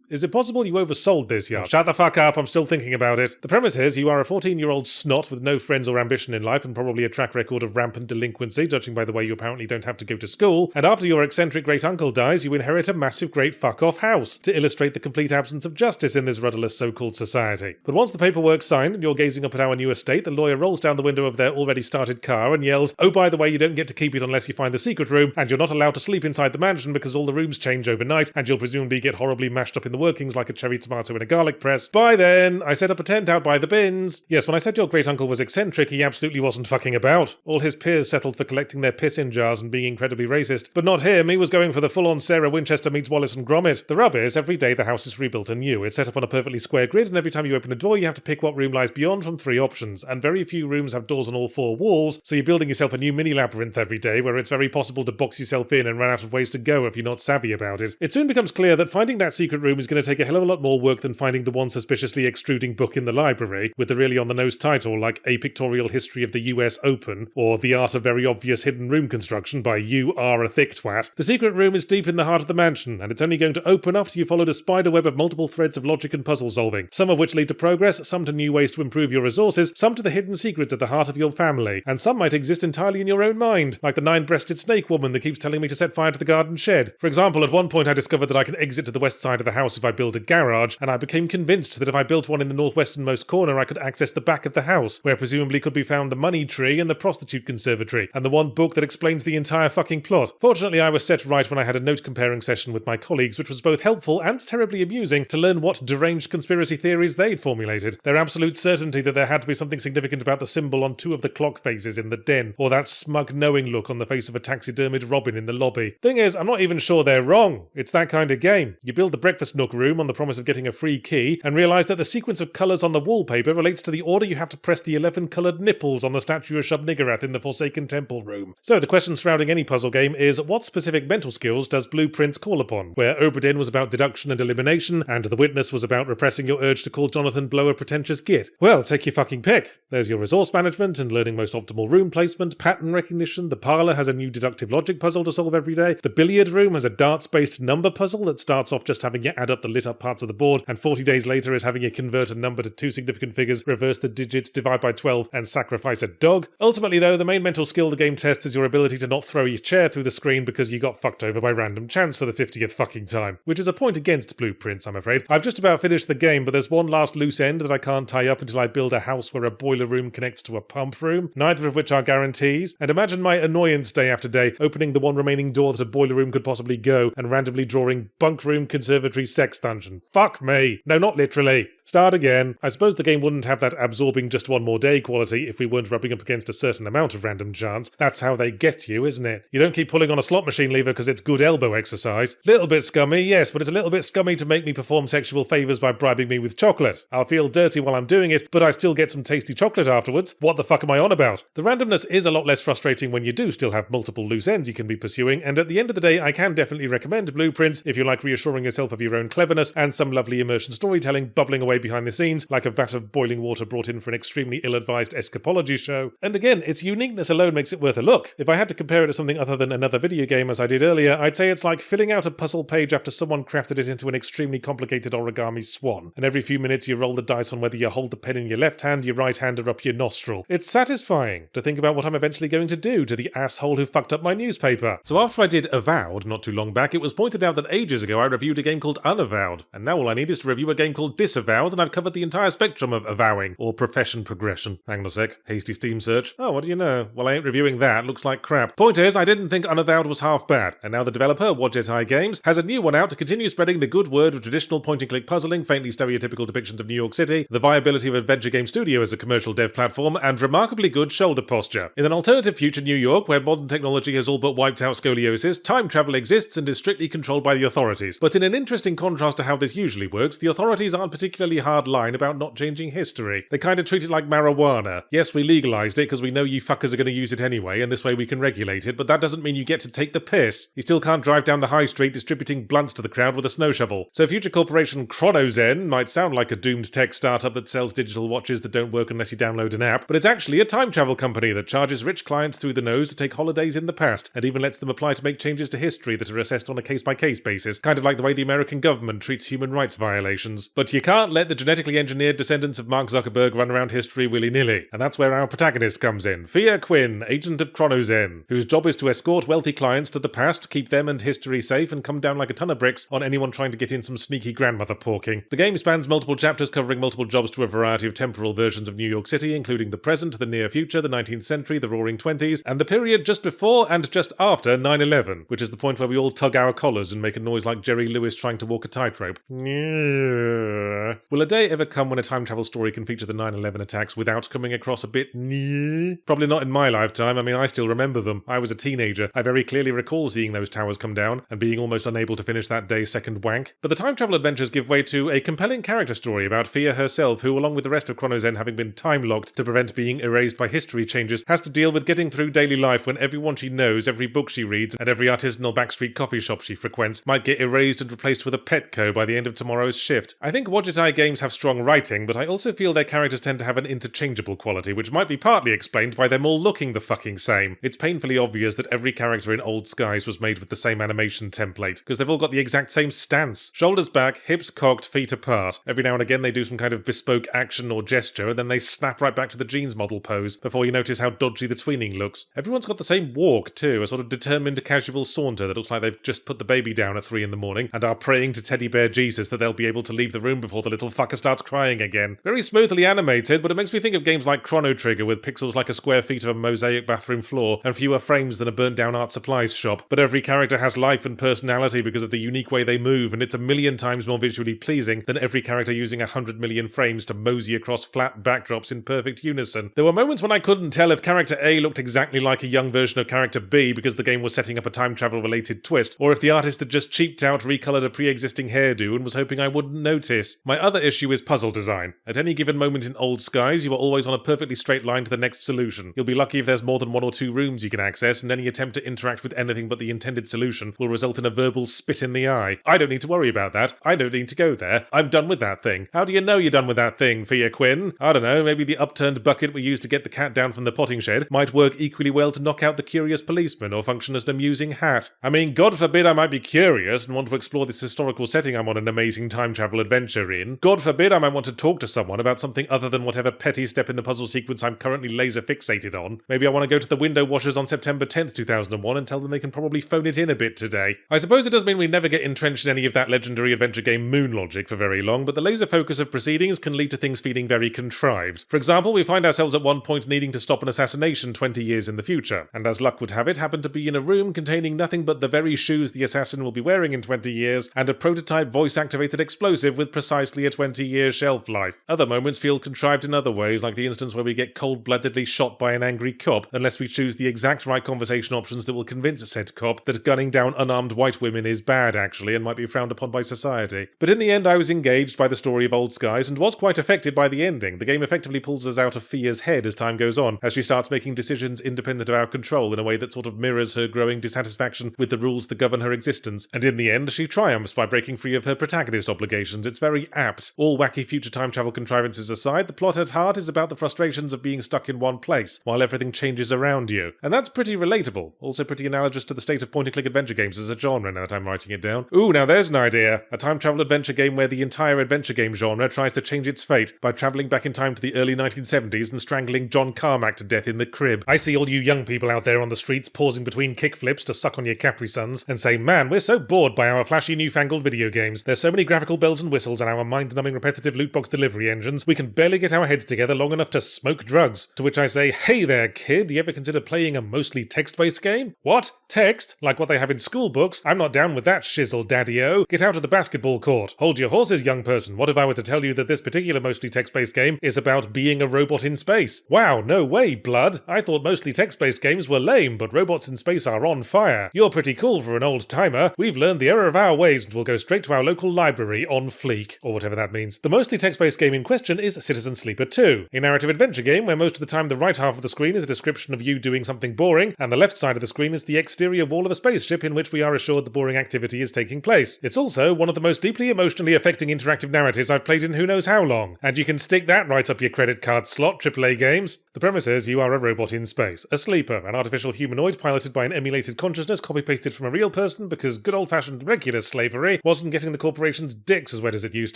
Is it possible you oversold this, Yahtzee? Shut the fuck up, I'm still thinking about it. The premise is you are a 14-year-old snot with no friends or ambition in life and probably a track record of rampant delinquency, judging by the way you apparently don't have to go to school, and after your eccentric great-uncle dies, you inherit a massive great fuck-off house, to illustrate the complete absence of justice in this rudderless so-called society. But once the paperwork's signed and you're gazing up at our new estate, the lawyer rolls down the window of their already started car and yells, oh, by the way, you don't get to keep it unless you find the secret room, and you're not allowed to sleep inside the mansion because all the rooms change overnight, and you'll presumably get horribly mashed up in the workings like a cherry tomato in a garlic press. Bye then! I set up a tent out by the bins. Yes, when I said your great-uncle was eccentric, he absolutely wasn't fucking about. All his peers settled for collecting their piss in jars and being incredibly racist. But not him, he was going for the full-on Sarah Winchester meets Wallace and Gromit. The rub is, every day the house is rebuilt anew. It's set up on a perfectly square grid, and every time you open a door, you have to pick what room lies beyond from 3 options. And very few rooms have doors on all 4 walls, so you're building yourself a new mini-labyrinth every day, where it's very possible to box yourself in and run out of ways to go if you're not savvy about it. It soon becomes clear that finding that secret room is is going to take a hell of a lot more work than finding the one suspiciously extruding book in the library with the really on-the-nose title like A Pictorial History of the US Open or The Art of Very Obvious Hidden Room Construction by You Are a Thick Twat. The secret room is deep in the heart of the mansion, and it's only going to open after you followed a spider web of multiple threads of logic and puzzle solving, some of which lead to progress, some to new ways to improve your resources, some to the hidden secrets at the heart of your family, and some might exist entirely in your own mind, like the nine-breasted snake woman that keeps telling me to set fire to the garden shed. For example, at one point I discovered that I can exit to the west side of the house if I build a garage, and I became convinced that if I built one in the northwesternmost corner I could access the back of the house, where presumably could be found the money tree and the prostitute conservatory, and the one book that explains the entire fucking plot. Fortunately, I was set right when I had a note-comparing session with my colleagues, which was both helpful and terribly amusing to learn what deranged conspiracy theories they'd formulated. Their absolute certainty that there had to be something significant about the symbol on two of the clock faces in the den, or that smug knowing look on the face of a taxidermied robin in the lobby. Thing is, I'm not even sure they're wrong. It's that kind of game. You build the breakfast nook room on the promise of getting a free key, and realise that the sequence of colours on the wallpaper relates to the order you have to press the 11 coloured nipples on the statue of Shub-Niggurath in the Forsaken Temple room. So the question surrounding any puzzle game is, what specific mental skills does Blueprints call upon? Where Oberdin was about deduction and elimination, and The Witness was about repressing your urge to call Jonathan Blow a pretentious git. Well, take your fucking pick. There's your resource management and learning most optimal room placement, pattern recognition, the parlour has a new deductive logic puzzle to solve every day, the billiard room has a darts-based number puzzle that starts off just having you add up the lit up parts of the board, and 40 days later is having you convert a number to two significant figures, reverse the digits, divide by 12, and sacrifice a dog. Ultimately though, the main mental skill the game tests is your ability to not throw your chair through the screen because you got fucked over by random chance for the 50th fucking time. Which is a point against Blueprints, I'm afraid. I've just about finished the game, but there's one last loose end that I can't tie up until I build a house where a boiler room connects to a pump room, neither of which are guarantees, and imagine my annoyance day after day opening the one remaining door that a boiler room could possibly go and randomly drawing bunk room conservatory sex dungeon. Fuck me. No, not literally. Start again. I suppose the game wouldn't have that absorbing just one more day quality if we weren't rubbing up against a certain amount of random chance. That's how they get you, isn't it? You don't keep pulling on a slot machine lever because it's good elbow exercise. Little bit scummy, yes, but it's a little bit scummy to make me perform sexual favours by bribing me with chocolate. I'll feel dirty while I'm doing it, but I still get some tasty chocolate afterwards. What the fuck am I on about? The randomness is a lot less frustrating when you do still have multiple loose ends you can be pursuing, and at the end of the day I can definitely recommend Blueprints if you like reassuring yourself of your own cleverness and some lovely immersion storytelling bubbling away behind the scenes like a vat of boiling water brought in for an extremely ill-advised escapology show. And again, its uniqueness alone makes it worth a look. If I had to compare it to something other than another video game as I did earlier, I'd say it's like filling out a puzzle page after someone crafted it into an extremely complicated origami swan, and every few minutes you roll the dice on whether you hold the pen in your left hand, your right hand, or up your nostril. It's satisfying to think about what I'm eventually going to do to the asshole who fucked up my newspaper. So after I did Avowed not too long back, it was pointed out that ages ago I reviewed a game called Unavowed, and now all I need is to review a game called Disavowed, and I've covered the entire spectrum of avowing, or profession progression. Hang on a sec, hasty Steam search. Oh, what do you know? Well, I ain't reviewing that, looks like crap. Point is, I didn't think Unavowed was half bad, and now the developer, Wadjet Eye Games, has a new one out to continue spreading the good word of traditional point-and-click puzzling, faintly stereotypical depictions of New York City, the viability of Adventure Game Studio as a commercial dev platform, and remarkably good shoulder posture. In an alternative future New York, where modern technology has all but wiped out scoliosis, time travel exists and is strictly controlled by the authorities. But in an interesting contrast to how this usually works, the authorities aren't particularly hard line about not changing history. They kind of treat it like marijuana. Yes, we legalised it because we know you fuckers are going to use it anyway, and this way we can regulate it, but that doesn't mean you get to take the piss. You still can't drive down the high street distributing blunts to the crowd with a snow shovel. So future corporation Chronozen might sound like a doomed tech startup that sells digital watches that don't work unless you download an app, but it's actually a time travel company that charges rich clients through the nose to take holidays in the past, and even lets them apply to make changes to history that are assessed on a case-by-case basis, kind of like the way the American government treats human rights violations. But you can't let the genetically engineered descendants of Mark Zuckerberg run around history willy-nilly, and that's where our protagonist comes in, Fia Quinn, agent of Chronozen, whose job is to escort wealthy clients to the past, keep them and history safe, and come down like a ton of bricks on anyone trying to get in some sneaky grandmother porking. The game spans multiple chapters covering multiple jobs to a variety of temporal versions of New York City, including the present, the near future, the 19th century, the Roaring Twenties, and the period just before and just after 9/11, which is the point where we all tug our collars and make a noise like Jerry Lewis trying to walk a tightrope. Will a day ever come when a time travel story can feature the 9/11 attacks without coming across a bit Probably not in my lifetime. I mean, I still remember them. I was a teenager. I very clearly recall seeing those towers come down and being almost unable to finish that day's second wank. But the time travel adventures give way to a compelling character story about Fia herself, who, along with the rest of Chronozen having been time-locked to prevent being erased by history changes, has to deal with getting through daily life when everyone she knows, every book she reads, and every artisanal backstreet coffee shop she frequents might get erased and replaced with a Petco by the end of tomorrow's shift. I think Wadgetai games have strong writing, but I also feel their characters tend to have an interchangeable quality, which might be partly explained by them all looking the fucking same. It's painfully obvious that every character in Old Skies was made with the same animation template, because they've all got the exact same stance. Shoulders back, hips cocked, feet apart. Every now and again they do some kind of bespoke action or gesture, and then they snap right back to the jeans model pose, before you notice how dodgy the tweening looks. Everyone's got the same walk too, a sort of determined casual saunter that looks like they've just put the baby down at 3 in the morning, and are praying to Teddy Bear Jesus that they'll be able to leave the room before the little fucker starts crying again. Very smoothly animated, but it makes me think of games like Chrono Trigger with pixels like a square feet of a mosaic bathroom floor, and fewer frames than a burnt down art supplies shop. But every character has life and personality because of the unique way they move, and it's a million times more visually pleasing than every character using 100 million frames to mosey across flat backdrops in perfect unison. There were moments when I couldn't tell if character A looked exactly like a young version of character B because the game was setting up a time travel related twist, or if the artist had just cheaped out, recoloured a pre-existing hairdo and was hoping I wouldn't notice. My other issue is puzzle design. At any given moment in Old Skies, you are always on a perfectly straight line to the next solution. You'll be lucky if there's more than 1 or 2 rooms you can access, and any attempt to interact with anything but the intended solution will result in a verbal spit in the eye. I don't need to worry about that. I don't need to go there. I'm done with that thing. How do you know you're done with that thing, Fia Quinn? I don't know, maybe the upturned bucket we used to get the cat down from the potting shed might work equally well to knock out the curious policeman or function as an amusing hat. I mean, God forbid I might be curious and want to explore this historical setting I'm on an amazing time travel adventure in. God forbid I might want to talk to someone about something other than whatever petty step in the puzzle sequence I'm currently laser fixated on. Maybe I want to go to the window washers on September 10th, 2001 and tell them they can probably phone it in a bit today. I suppose it does mean we never get entrenched in any of that legendary adventure game moon logic for very long, but the laser focus of proceedings can lead to things feeling very contrived. For example, we find ourselves at one point needing to stop an assassination 20 years in the future, and as luck would have it, happen to be in a room containing nothing but the very shoes the assassin will be wearing in 20 years, and a prototype voice-activated explosive with precisely a 20-year shelf life. Other moments feel contrived in other ways, like the instance where we get cold-bloodedly shot by an angry cop, unless we choose the exact right conversation options that will convince said cop that gunning down unarmed white women is bad, actually, and might be frowned upon by society. But in the end, I was engaged by the story of Old Skies, and was quite affected by the ending. The game effectively pulls us out of Fia's head as time goes on, as she starts making decisions independent of our control in a way that sort of mirrors her growing dissatisfaction with the rules that govern her existence, and in the end, she triumphs by breaking free of her protagonist obligations. It's very apt. All wacky future time travel contrivances aside, the plot at heart is about the frustrations of being stuck in one place, while everything changes around you. And that's pretty relatable, also pretty analogous to the state of point-and-click adventure games as a genre now that I'm writing it down. Ooh, now there's an idea. A time travel adventure game where the entire adventure game genre tries to change its fate by travelling back in time to the early 1970s and strangling John Carmack to death in the crib. I see all you young people out there on the streets pausing between kickflips to suck on your Capri Suns and say, man, we're so bored by our flashy newfangled video games. There's so many graphical bells and whistles and our mind-numbing repetitive loot box delivery engines, we can barely get our heads together long enough to smoke drugs. To which I say, hey there kid, do you ever consider playing a mostly text-based game? What? Text? Like what they have in school books? I'm not down with that shizzle, daddy-o. Get out of the basketball court. Hold your horses, young person. What if I were to tell you that this particular mostly text-based game is about being a robot in space? Wow, no way, blood. I thought mostly text-based games were lame, but robots in space are on fire. You're pretty cool for an old-timer. We've learned the error of our ways and we'll go straight to our local library on fleek, or whatever that means. The mostly text-based game in question is Citizen Sleeper 2, a narrative adventure game where most of the time the right half of the screen is a description of you doing something boring, and the left side of the screen is the exterior wall of a spaceship in which we are assured the boring activity is taking place. It's also one of the most deeply emotionally affecting interactive narratives I've played in who knows how long, and you can stick that right up your credit card slot, AAA games. The premise is you are a robot in space, a sleeper, an artificial humanoid piloted by an emulated consciousness copy-pasted from a real person because good old-fashioned regular slavery wasn't getting the corporation's dicks as wet as it used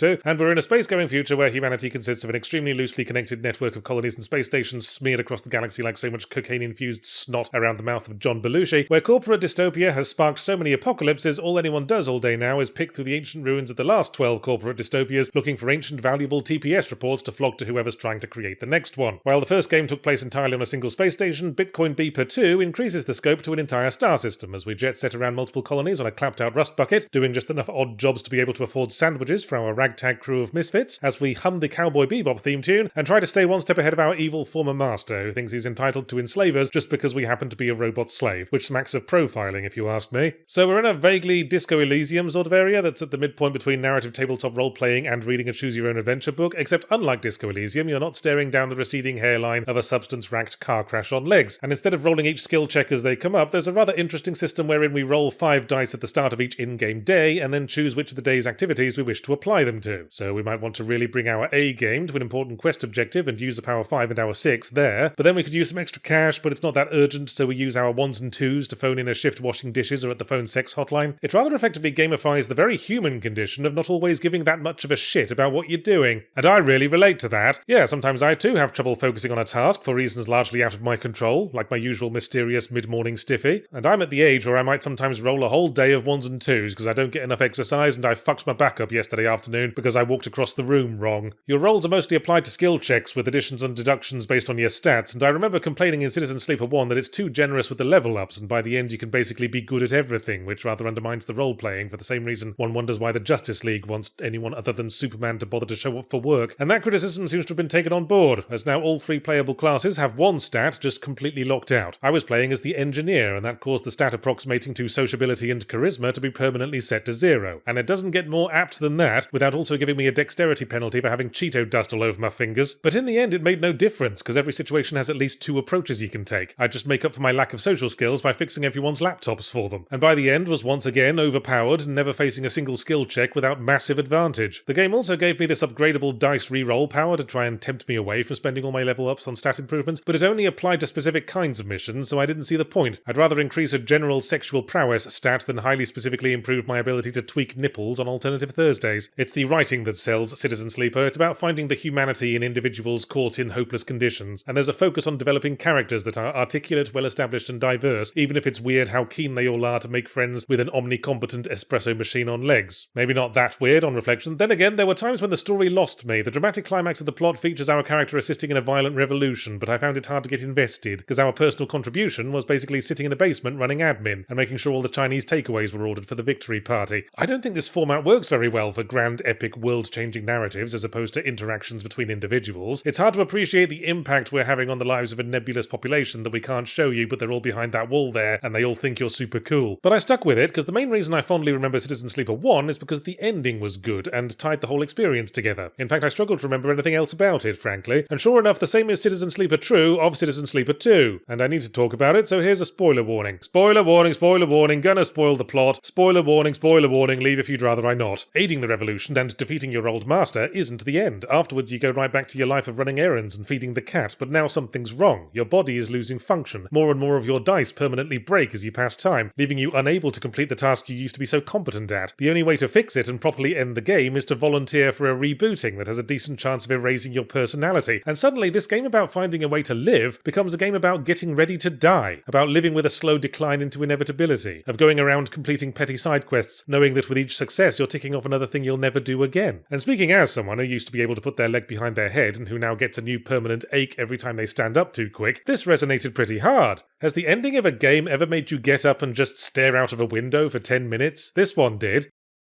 to, and we're in a space-going future where humanity consists of an extremely loosely connected network of colonies and space stations smeared across the galaxy like so much cocaine-infused snot around the mouth of John Belushi, where corporate dystopia has sparked so many apocalypses all anyone does all day now is pick through the ancient ruins of the last 12 corporate dystopias looking for ancient valuable TPS reports to flock to whoever's trying to create the next one. While the first game took place entirely on a single space station, Bitcoin Beeper 2 increases the scope to an entire star system as we jet set around multiple colonies on a clapped-out rust bucket, doing just enough odd jobs to be able to afford sandwiches for our ragtag crew of misfits as we hum the Cowboy Bebop theme tune and try to stay one step ahead of our evil former master who thinks he's entitled to enslave us just because we happen to be a robot slave, which smacks of profiling if you ask me. So we're in a vaguely Disco Elysium sort of area that's at the midpoint between narrative tabletop role-playing and reading a choose-your-own-adventure book, except unlike Disco Elysium, you're not staring down the receding hairline of a substance-racked car crash on legs, and instead of rolling each skill check as they come up, there's a rather interesting system wherein we roll 5 dice at the start of each in-game day and then and choose which of the day's activities we wish to apply them to. So we might want to really bring our A game to an important quest objective and use up our 5 and our 6 there, but then we could use some extra cash, but it's not that urgent, so we use our 1s and 2s to phone in a shift washing dishes or at the phone sex hotline. It rather effectively gamifies the very human condition of not always giving that much of a shit about what you're doing. And I really relate to that. Yeah, sometimes I too have trouble focusing on a task for reasons largely out of my control, like my usual mysterious mid-morning stiffy, and I'm at the age where I might sometimes roll a whole day of 1s and 2s because I don't get enough exercise and I fucked my back up yesterday afternoon because I walked across the room wrong. Your rolls are mostly applied to skill checks with additions and deductions based on your stats, and I remember complaining in Citizen Sleeper 1 that it's too generous with the level ups, and by the end you can basically be good at everything, which rather undermines the role-playing for the same reason one wonders why the Justice League wants anyone other than Superman to bother to show up for work. And that criticism seems to have been taken on board, as now all 3 playable classes have one stat just completely locked out. I was playing as the Engineer, and that caused the stat approximating to sociability and charisma to be permanently set to 0. And it doesn't get more apt than that, without also giving me a dexterity penalty for having Cheeto dust all over my fingers. But in the end it made no difference, because every situation has at least 2 approaches you can take. I just make up for my lack of social skills by fixing everyone's laptops for them, and by the end was once again overpowered and never facing a single skill check without massive advantage. The game also gave me this upgradable dice reroll power to try and tempt me away from spending all my level ups on stat improvements, but it only applied to specific kinds of missions, so I didn't see the point. I'd rather increase a general sexual prowess stat than highly specifically improve my ability to tweak nipples on alternative Thursdays. It's the writing that sells Citizen Sleeper. It's about finding the humanity in individuals caught in hopeless conditions, and there's a focus on developing characters that are articulate, well-established and diverse, even if it's weird how keen they all are to make friends with an omnicompetent espresso machine on legs. Maybe not that weird on reflection. Then again, there were times when the story lost me. The dramatic climax of the plot features our character assisting in a violent revolution, but I found it hard to get invested, because our personal contribution was basically sitting in a basement running admin, and making sure all the Chinese takeaways were ordered for the victory party. I don't think this format works very well for grand, epic, world-changing narratives as opposed to interactions between individuals. It's hard to appreciate the impact we're having on the lives of a nebulous population that we can't show you, but they're all behind that wall there, and they all think you're super cool. But I stuck with it, because the main reason I fondly remember Citizen Sleeper 1 is because the ending was good, and tied the whole experience together. In fact, I struggle to remember anything else about it, frankly. And sure enough, the same is Citizen Sleeper true of Citizen Sleeper 2. And I need to talk about it, so here's a spoiler warning. Spoiler warning, gonna spoil the plot. Spoiler warning, leave if you'd rather I not. Aiding the revolution and defeating your old master isn't the end. Afterwards you go right back to your life of running errands and feeding the cat, but now something's wrong. Your body is losing function. More and more of your dice permanently break as you pass time, leaving you unable to complete the task you used to be so competent at. The only way to fix it and properly end the game is to volunteer for a rebooting that has a decent chance of erasing your personality. And suddenly this game about finding a way to live becomes a game about getting ready to die, about living with a slow decline into inevitability, of going around completing petty side quests, knowing that with each success you're ticking off another thing you'll never do again. And speaking as someone who used to be able to put their leg behind their head and who now gets a new permanent ache every time they stand up too quick, this resonated pretty hard. Has the ending of a game ever made you get up and just stare out of a window for 10 minutes? This one did.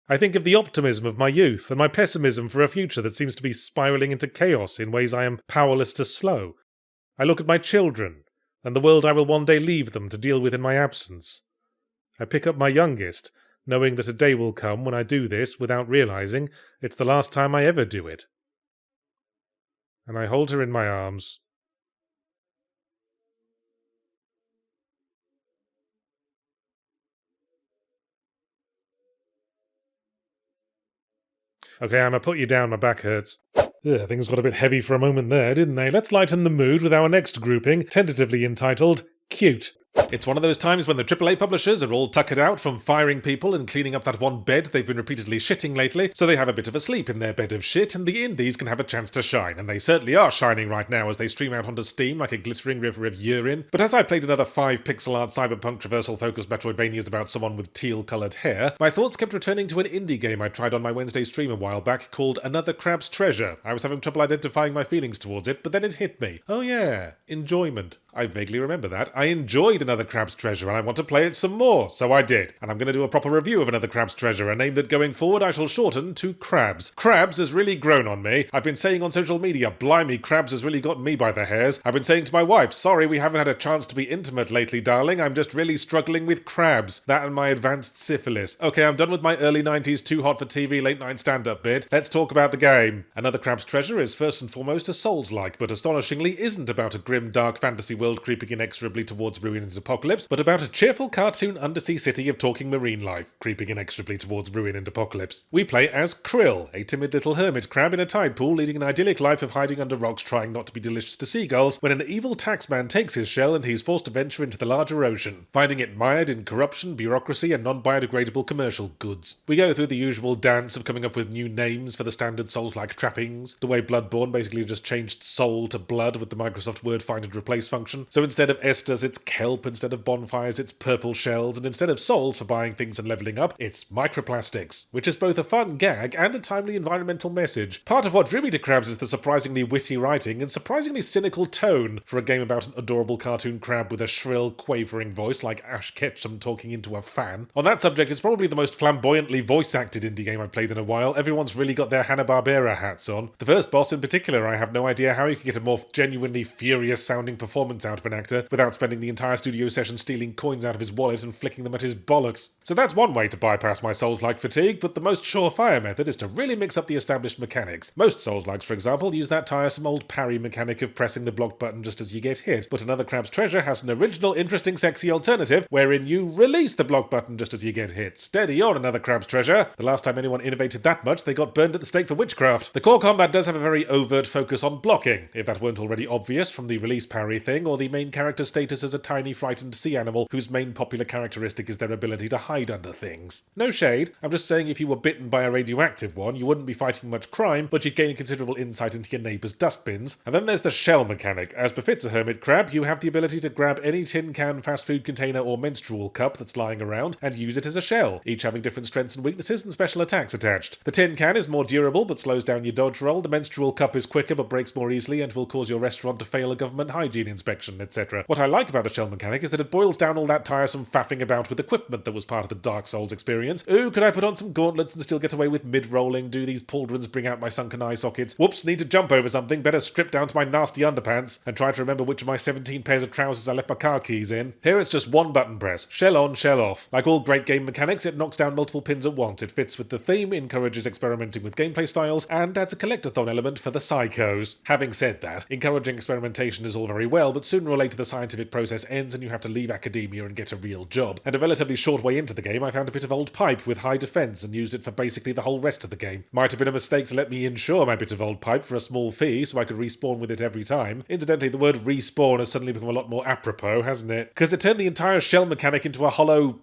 I think of the optimism of my youth and my pessimism for a future that seems to be spiralling into chaos in ways I am powerless to slow. I look at my children and the world I will one day leave them to deal with in my absence. I pick up my youngest, knowing that a day will come when I do this without realizing it's the last time I ever do it. And I hold her in my arms. Okay, I'ma put you down, my back hurts. Ugh, things got a bit heavy for a moment there, didn't they? Let's lighten the mood with our next grouping, tentatively entitled Cute. It's one of those times when the AAA publishers are all tuckered out from firing people and cleaning up that one bed they've been repeatedly shitting lately, so they have a bit of a sleep in their bed of shit, and the indies can have a chance to shine, and they certainly are shining right now as they stream out onto Steam like a glittering river of urine. But as I played another 5 pixel art cyberpunk traversal-focused Metroidvanias about someone with teal-coloured hair, my thoughts kept returning to an indie game I tried on my Wednesday stream a while back called Another Crab's Treasure. I was having trouble identifying my feelings towards it, but then it hit me. Oh yeah, enjoyment. I vaguely remember that. I enjoyed Another Crab's Treasure and I want to play it some more, so I did. And I'm going to do a proper review of Another Crab's Treasure, a name that going forward I shall shorten to Crabs. Crabs has really grown on me. I've been saying on social media, blimey, Crabs has really got me by the hairs. I've been saying to my wife, sorry we haven't had a chance to be intimate lately, darling. I'm just really struggling with Crabs. That and my advanced syphilis. Okay, I'm done with my early 90s too hot for TV late night stand-up bit. Let's talk about the game. Another Crab's Treasure is first and foremost a Souls-like, but astonishingly isn't about a grim dark fantasy world world creeping inexorably towards ruin and apocalypse, but about a cheerful cartoon undersea city of talking marine life, creeping inexorably towards ruin and apocalypse. We play as Krill, a timid little hermit crab in a tide pool, leading an idyllic life of hiding under rocks trying not to be delicious to seagulls, when an evil taxman takes his shell and he's forced to venture into the larger ocean, finding it mired in corruption, bureaucracy, and non-biodegradable commercial goods. We go through the usual dance of coming up with new names for the standard Souls-like trappings, the way Bloodborne basically just changed soul to blood with the Microsoft Word Find and Replace function. So instead of esters, it's kelp, instead of bonfires, it's purple shells, and instead of souls for buying things and leveling up, it's microplastics, which is both a fun gag and a timely environmental message. Part of what drew me to Crabs is the surprisingly witty writing and surprisingly cynical tone for a game about an adorable cartoon crab with a shrill, quavering voice like Ash Ketchum talking into a fan. On that subject, it's probably the most flamboyantly voice-acted indie game I've played in a while. Everyone's really got their Hanna-Barbera hats on. The first boss in particular, I have no idea how you could get a more genuinely furious-sounding performance out of an actor without spending the entire studio session stealing coins out of his wallet and flicking them at his bollocks. So that's one way to bypass my Souls-like fatigue, but the most surefire method is to really mix up the established mechanics. Most Souls-likes, for example, use that tiresome old parry mechanic of pressing the block button just as you get hit, but another Crab's Treasure has an original, interesting, sexy alternative wherein you release the block button just as you get hit. Steady on, another Crab's Treasure. The last time anyone innovated that much, they got burned at the stake for witchcraft. The core combat does have a very overt focus on blocking, if that weren't already obvious from the release parry thing, or the main character's status as a tiny, frightened sea animal whose main popular characteristic is their ability to hide under things. No shade, I'm just saying if you were bitten by a radioactive one, you wouldn't be fighting much crime, but you'd gain considerable insight into your neighbour's dustbins. And then there's the shell mechanic. As befits a hermit crab, you have the ability to grab any tin can, fast food container, or menstrual cup that's lying around and use it as a shell, each having different strengths and weaknesses and special attacks attached. The tin can is more durable but slows down your dodge roll, the menstrual cup is quicker but breaks more easily and will cause your restaurant to fail a government hygiene inspection, etc. What I like about the shell mechanic is that it boils down all that tiresome faffing about with equipment that was part of the Dark Souls experience. Ooh, could I put on some gauntlets and still get away with mid-rolling? Do these pauldrons bring out my sunken eye sockets? Whoops, need to jump over something, better strip down to my nasty underpants and try to remember which of my 17 pairs of trousers I left my car keys in. Here it's just one button press. Shell on, shell off. Like all great game mechanics, it knocks down multiple pins at once. It fits with the theme, encourages experimenting with gameplay styles, and adds a collectathon element for the psychos. Having said that, encouraging experimentation is all very well, but sooner or later the scientific process ends and you have to leave academia and get a real job. And a relatively short way into the game, I found a bit of old pipe with high defense and used it for basically the whole rest of the game. Might have been a mistake to let me insure my bit of old pipe for a small fee so I could respawn with it every time. Incidentally, the word respawn has suddenly become a lot more apropos, hasn't it? Because it turned the entire shell mechanic into a hollow,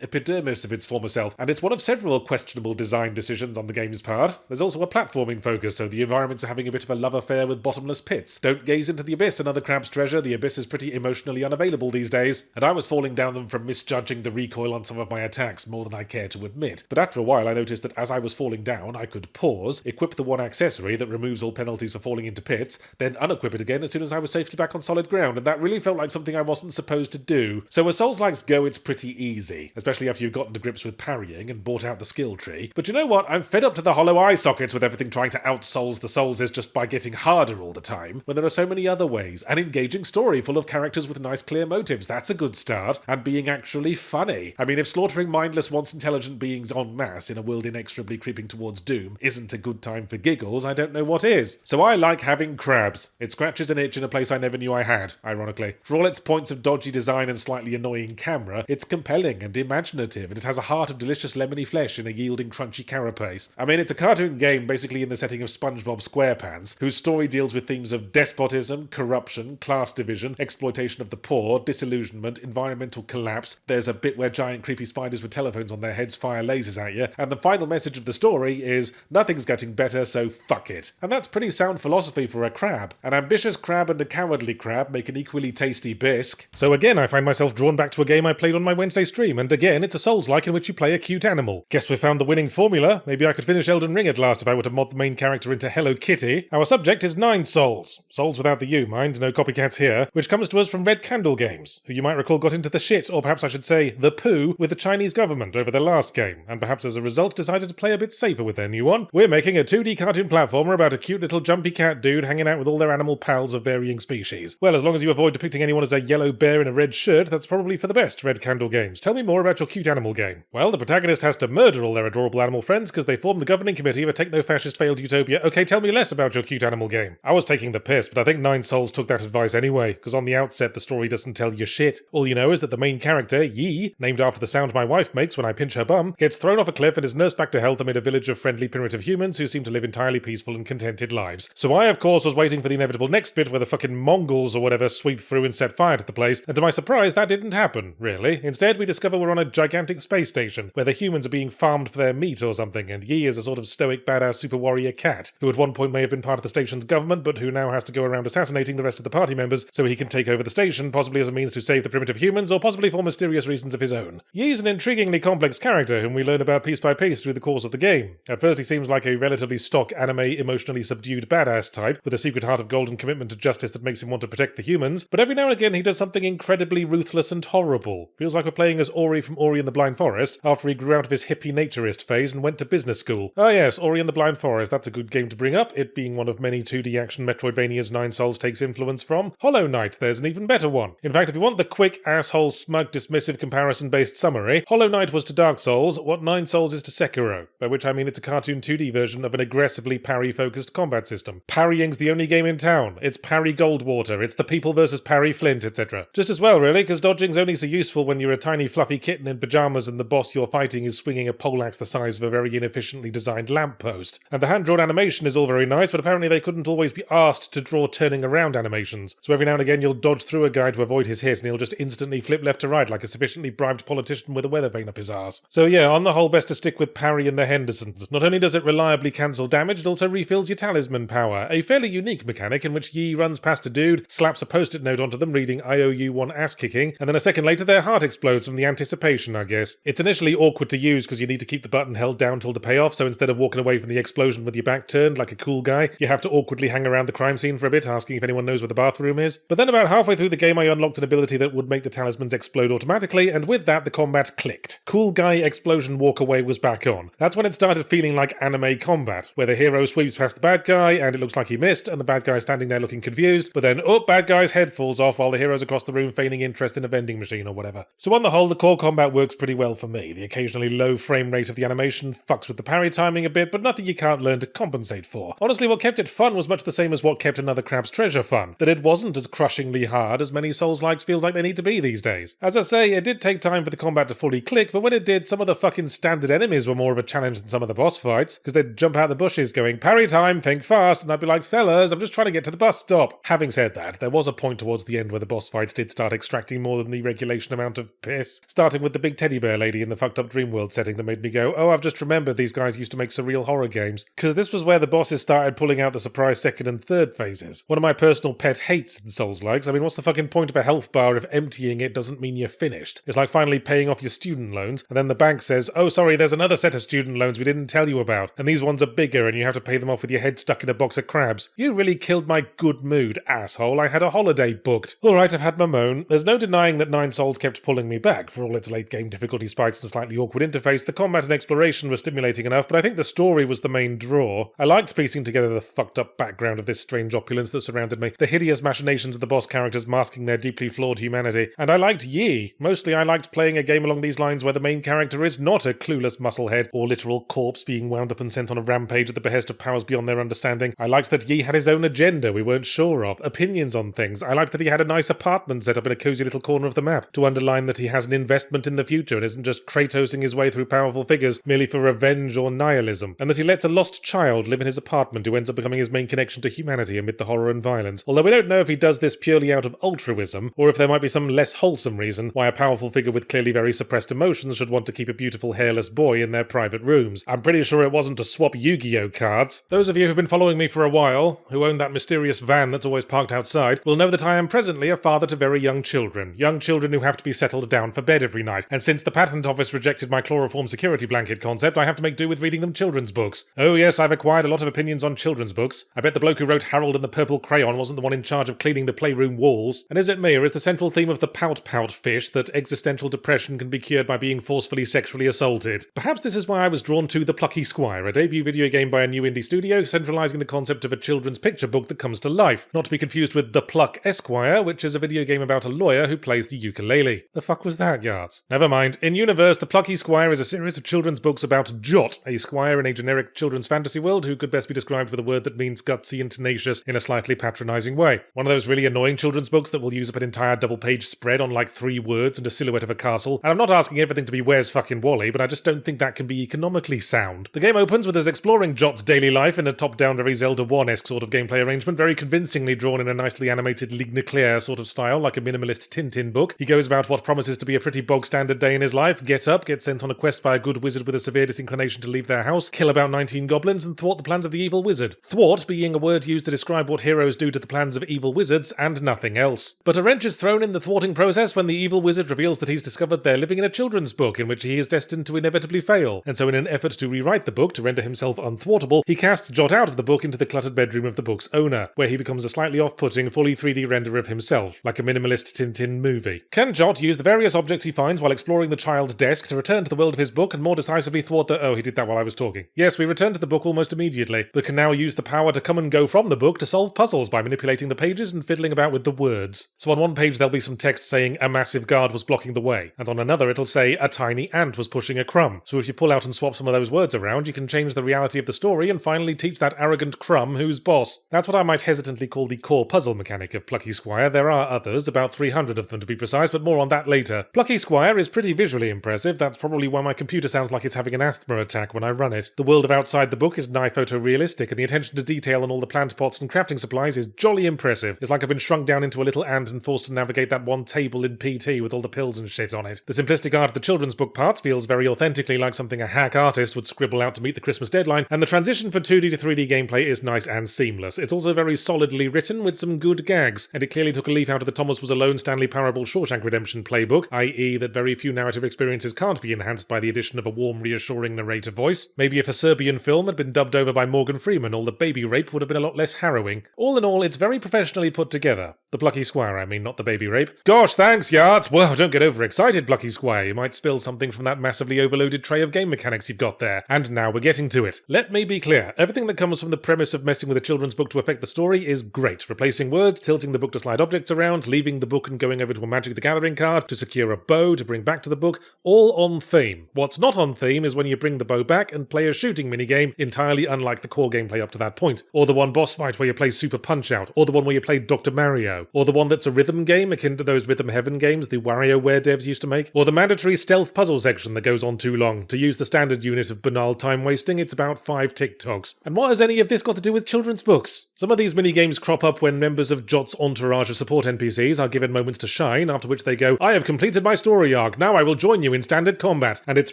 epidermis of its former self, and it's one of several questionable design decisions on the game's part. There's also a platforming focus, so the environments are having a bit of a love affair with bottomless pits. Don't gaze into the abyss, another Crab's Treasure. The abyss is pretty emotionally unavailable these days, and I was falling down them from misjudging the recoil on some of my attacks more than I care to admit. But after a while I noticed that as I was falling down, I could pause, equip the one accessory that removes all penalties for falling into pits, then unequip it again as soon as I was safely back on solid ground, and that really felt like something I wasn't supposed to do. So as Souls-likes go, it's pretty easy, especially after you've gotten to grips with parrying and bought out the skill tree. But you know what? I'm fed up to the hollow eye sockets with everything trying to out-Souls the Souls just by getting harder all the time, when there are so many other ways. An engaging story full of characters with nice clear motives, that's a good start, and being actually funny. I mean, if slaughtering mindless, once intelligent beings en masse in a world inexorably creeping towards doom isn't a good time for giggles, I don't know what is. So I like having Crabs. It scratches an itch in a place I never knew I had, ironically. For all its points of dodgy design and slightly annoying camera, it's compelling and imaginative, and it has a heart of delicious lemony flesh in a yielding crunchy carapace. I mean, it's a cartoon game basically in the setting of SpongeBob SquarePants, whose story deals with themes of despotism, corruption, class division, exploitation of the poor, disillusionment, environmental collapse. There's a bit where giant creepy spiders with telephones on their heads fire lasers at you, and the final message of the story is, nothing's getting better, so fuck it. And that's pretty sound philosophy for a crab. An ambitious crab and a cowardly crab make an equally tasty bisque. So again, I find myself drawn back to a game I played on my Wednesday stream, and again, it's a Souls-like in which you play a cute animal. Guess we found the winning formula. Maybe I could finish Elden Ring at last if I were to mod the main character into Hello Kitty. Our subject is 9 Souls. Souls without the U, mind, no copycats here, which comes to us from Red Candle Games, who you might recall got into the shit, or perhaps I should say, the poo, with the Chinese government over their last game, and perhaps as a result decided to play a bit safer with their new one. We're making a 2D cartoon platformer about a cute little jumpy cat dude hanging out with all their animal pals of varying species. Well, as long as you avoid depicting anyone as a yellow bear in a red shirt, that's probably for the best, Red Candle Games. Tell me more about your cute animal game. Well, the protagonist has to murder all their adorable animal friends because they form the governing committee of a techno-fascist failed utopia. Okay, tell me less about your cute animal game. I was taking the piss, but I think 9 Souls took that advice anyway. anyway, because on the outset the story doesn't tell you shit. All you know is that the main character, Yi, named after the sound my wife makes when I pinch her bum, gets thrown off a cliff and is nursed back to health amid a village of friendly primitive humans who seem to live entirely peaceful and contented lives. So I, of course, was waiting for the inevitable next bit where the fucking Mongols or whatever sweep through and set fire to the place, and to my surprise that didn't happen, really. Instead we discover we're on a gigantic space station, where the humans are being farmed for their meat or something, and Yi is a sort of stoic badass super warrior cat, who at one point may have been part of the station's government, but who now has to go around assassinating the rest of the party members so he can take over the station, possibly as a means to save the primitive humans, or possibly for mysterious reasons of his own. Yi is an intriguingly complex character whom we learn about piece by piece through the course of the game. At first he seems like a relatively stock anime emotionally subdued badass type, with a secret heart of gold and commitment to justice that makes him want to protect the humans, but every now and again he does something incredibly ruthless and horrible. Feels like we're playing as Ori from Ori and the Blind Forest, after he grew out of his hippie naturist phase and went to business school. Ah yes, Ori and the Blind Forest, that's a good game to bring up, it being one of many 2D action Metroidvanias Nine Souls takes influence from. Hollow Knight, there's an even better one. In fact, if you want the quick, asshole, smug, dismissive, comparison-based summary, Hollow Knight was to Dark Souls what Nine Souls is to Sekiro, by which I mean it's a cartoon 2D version of an aggressively parry-focused combat system. Parrying's the only game in town. It's parry Goldwater, it's the people versus parry Flint, etc. Just as well, really, because dodging's only so useful when you're a tiny fluffy kitten in pyjamas and the boss you're fighting is swinging a poleaxe the size of a very inefficiently designed lamppost. And the hand-drawn animation is all very nice, but apparently they couldn't always be asked to draw turning around animations. So every now and again you'll dodge through a guy to avoid his hit and he'll just instantly flip left to right like a sufficiently bribed politician with a weather vane up his arse. So yeah, on the whole best to stick with parry and the Hendersons. Not only does it reliably cancel damage, it also refills your talisman power, a fairly unique mechanic in which Yi runs past a dude, slaps a post-it note onto them reading I owe you one ass kicking, and then a second later their heart explodes from the anticipation, I guess. It's initially awkward to use because you need to keep the button held down till the payoff, so instead of walking away from the explosion with your back turned like a cool guy, you have to awkwardly hang around the crime scene for a bit, asking if anyone knows where the bathroom is. But then about halfway through the game I unlocked an ability that would make the talismans explode automatically, and with that the combat clicked. Cool guy explosion walk away was back on. That's when it started feeling like anime combat, where the hero sweeps past the bad guy and it looks like he missed, and the bad guy's standing there looking confused, but then, bad guy's head falls off while the hero's across the room feigning interest in a vending machine or whatever. So on the whole, the core combat works pretty well for me. The occasionally low frame rate of the animation fucks with the parry timing a bit, but nothing you can't learn to compensate for. Honestly, what kept it fun was much the same as what kept Another Crab's Treasure fun, that it wasn't as crushingly hard as many Souls-likes feels like they need to be these days. As I say, it did take time for the combat to fully click, but when it did, some of the fucking standard enemies were more of a challenge than some of the boss fights, because they'd jump out the bushes going, parry time, think fast, and I'd be like, fellas, I'm just trying to get to the bus stop. Having said that, there was a point towards the end where the boss fights did start extracting more than the regulation amount of piss, starting with the big teddy bear lady in the fucked up dream world setting that made me go, oh, I've just remembered these guys used to make surreal horror games, because this was where the bosses started pulling out the surprise second and third phases. One of my personal pet hates in Souls-likes. I mean, what's the fucking point of a health bar if emptying it doesn't mean you're finished? It's like finally paying off your student loans, and then the bank says, oh, sorry, there's another set of student loans we didn't tell you about, and these ones are bigger and you have to pay them off with your head stuck in a box of crabs. You really killed my good mood, asshole. I had a holiday booked. Alright, I've had my moan. There's no denying that Nine Souls kept pulling me back. For all its late game difficulty spikes and slightly awkward interface, the combat and exploration were stimulating enough, but I think the story was the main draw. I liked piecing together the fucked up background of this strange opulence that surrounded me, the hideous machinations of the boss characters masking their deeply flawed humanity, and I liked Yi. Mostly I liked playing a game along these lines where the main character is not a clueless musclehead or literal corpse being wound up and sent on a rampage at the behest of powers beyond their understanding. I liked that Yi had his own agenda we weren't sure of, opinions on things. I liked that he had a nice apartment set up in a cozy little corner of the map to underline that he has an investment in the future and isn't just Kratosing his way through powerful figures merely for revenge or nihilism, and that he lets a lost child live in his apartment who ends up becoming his main connection to humanity amid the horror and violence. Although we don't know if he does this purely out of altruism, or if there might be some less wholesome reason why a powerful figure with clearly very suppressed emotions should want to keep a beautiful hairless boy in their private rooms. I'm pretty sure it wasn't to swap Yu-Gi-Oh cards. Those of you who've been following me for a while, who own that mysterious van that's always parked outside, will know that I am presently a father to very young children who have to be settled down for bed every night, and since the patent office rejected my chloroform security blanket concept, I have to make do with reading them children's books. Oh yes, I've acquired a lot of opinions on children's books. I bet the bloke who wrote Harold and the Purple Crayon wasn't the one in charge of cleaning the playroom walls. And is it me, or is the central theme of the pout-pout fish that existential depression can be cured by being forcefully sexually assaulted? Perhaps this is why I was drawn to The Plucky Squire, a debut video game by a new indie studio centralising the concept of a children's picture book that comes to life, not to be confused with The Pluck Esquire, which is a video game about a lawyer who plays the ukulele. The fuck was that, Yards? Never mind. In universe, The Plucky Squire is a series of children's books about Jot, a squire in a generic children's fantasy world who could best be described with a word that means gutsy and tenacious in a slightly patronising way. One of of those really annoying children's books that will use up an entire double-page spread on like 3 words and a silhouette of a castle. And I'm not asking everything to be Where's Fucking Wally, but I just don't think that can be economically sound. The game opens with us exploring Jot's daily life in a top-down, very Zelda 1-esque sort of gameplay arrangement, very convincingly drawn in a nicely animated Ligne Claire sort of style, like a minimalist Tintin book. He goes about what promises to be a pretty bog-standard day in his life, gets up, gets sent on a quest by a good wizard with a severe disinclination to leave their house, kill about 19 goblins, and thwart the plans of the evil wizard. Thwart being a word used to describe what heroes do to the plans of evil wizards, and nothing else. But a wrench is thrown in the thwarting process when the evil wizard reveals that he's discovered they're living in a children's book in which he is destined to inevitably fail, and so in an effort to rewrite the book to render himself unthwartable, he casts Jot out of the book into the cluttered bedroom of the book's owner, where he becomes a slightly off-putting, fully 3D render of himself, like a minimalist Tintin movie. Can Jot use the various objects he finds while exploring the child's desk to return to the world of his book and more decisively thwart the— oh, he did that while I was talking. Yes, we return to the book almost immediately, but can now use the power to come and go from the book to solve puzzles by manipulating the pages and fiddling about with the words. So on one page there'll be some text saying a massive guard was blocking the way, and on another it'll say a tiny ant was pushing a crumb. So if you pull out and swap some of those words around, you can change the reality of the story and finally teach that arrogant crumb who's boss. That's what I might hesitantly call the core puzzle mechanic of Plucky Squire. There are others, about 300 of them to be precise, but more on that later. Plucky Squire is pretty visually impressive. That's probably why my computer sounds like it's having an asthma attack when I run it. The world of outside the book is nigh photorealistic, and the attention to detail on all the plant pots and crafting supplies is jolly impressive. It's like I've been shrunk down into a little ant and forced to navigate that one table in PT with all the pills and shit on it. The simplistic art of the children's book parts feels very authentically like something a hack artist would scribble out to meet the Christmas deadline, and the transition for 2D to 3D gameplay is nice and seamless. It's also very solidly written with some good gags, and it clearly took a leaf out of the Thomas Was Alone Stanley Parable Shawshank Redemption playbook, i.e. that very few narrative experiences can't be enhanced by the addition of a warm, reassuring narrator voice. Maybe if a Serbian film had been dubbed over by Morgan Freeman, all the baby rape would have been a lot less harrowing. All in all, it's very professionally put together. The Plucky Squire, I mean, not the baby rape. Gosh, thanks, Yachts! Well, don't get overexcited, Plucky Squire. You might spill something from that massively overloaded tray of game mechanics you've got there. And now we're getting to it. Let me be clear. Everything that comes from the premise of messing with a children's book to affect the story is great. Replacing words, tilting the book to slide objects around, leaving the book and going over to a Magic the Gathering card, to secure a bow, to bring back to the book, all on theme. What's not on theme is when you bring the bow back and play a shooting minigame entirely unlike the core gameplay up to that point. Or the one boss fight where you play Super Punch-Out, or the one where you play Dr. Mario, or the one that's a rhythm game akin to those Rhythm Heaven games the WarioWare devs used to make, or the mandatory stealth puzzle section that goes on too long. To use the standard unit of banal time wasting, it's about 5 TikToks. And what has any of this got to do with children's books? Some of these minigames crop up when members of Jot's entourage of support NPCs are given moments to shine, after which they go, I have completed my story arc, now I will join you in standard combat. And it's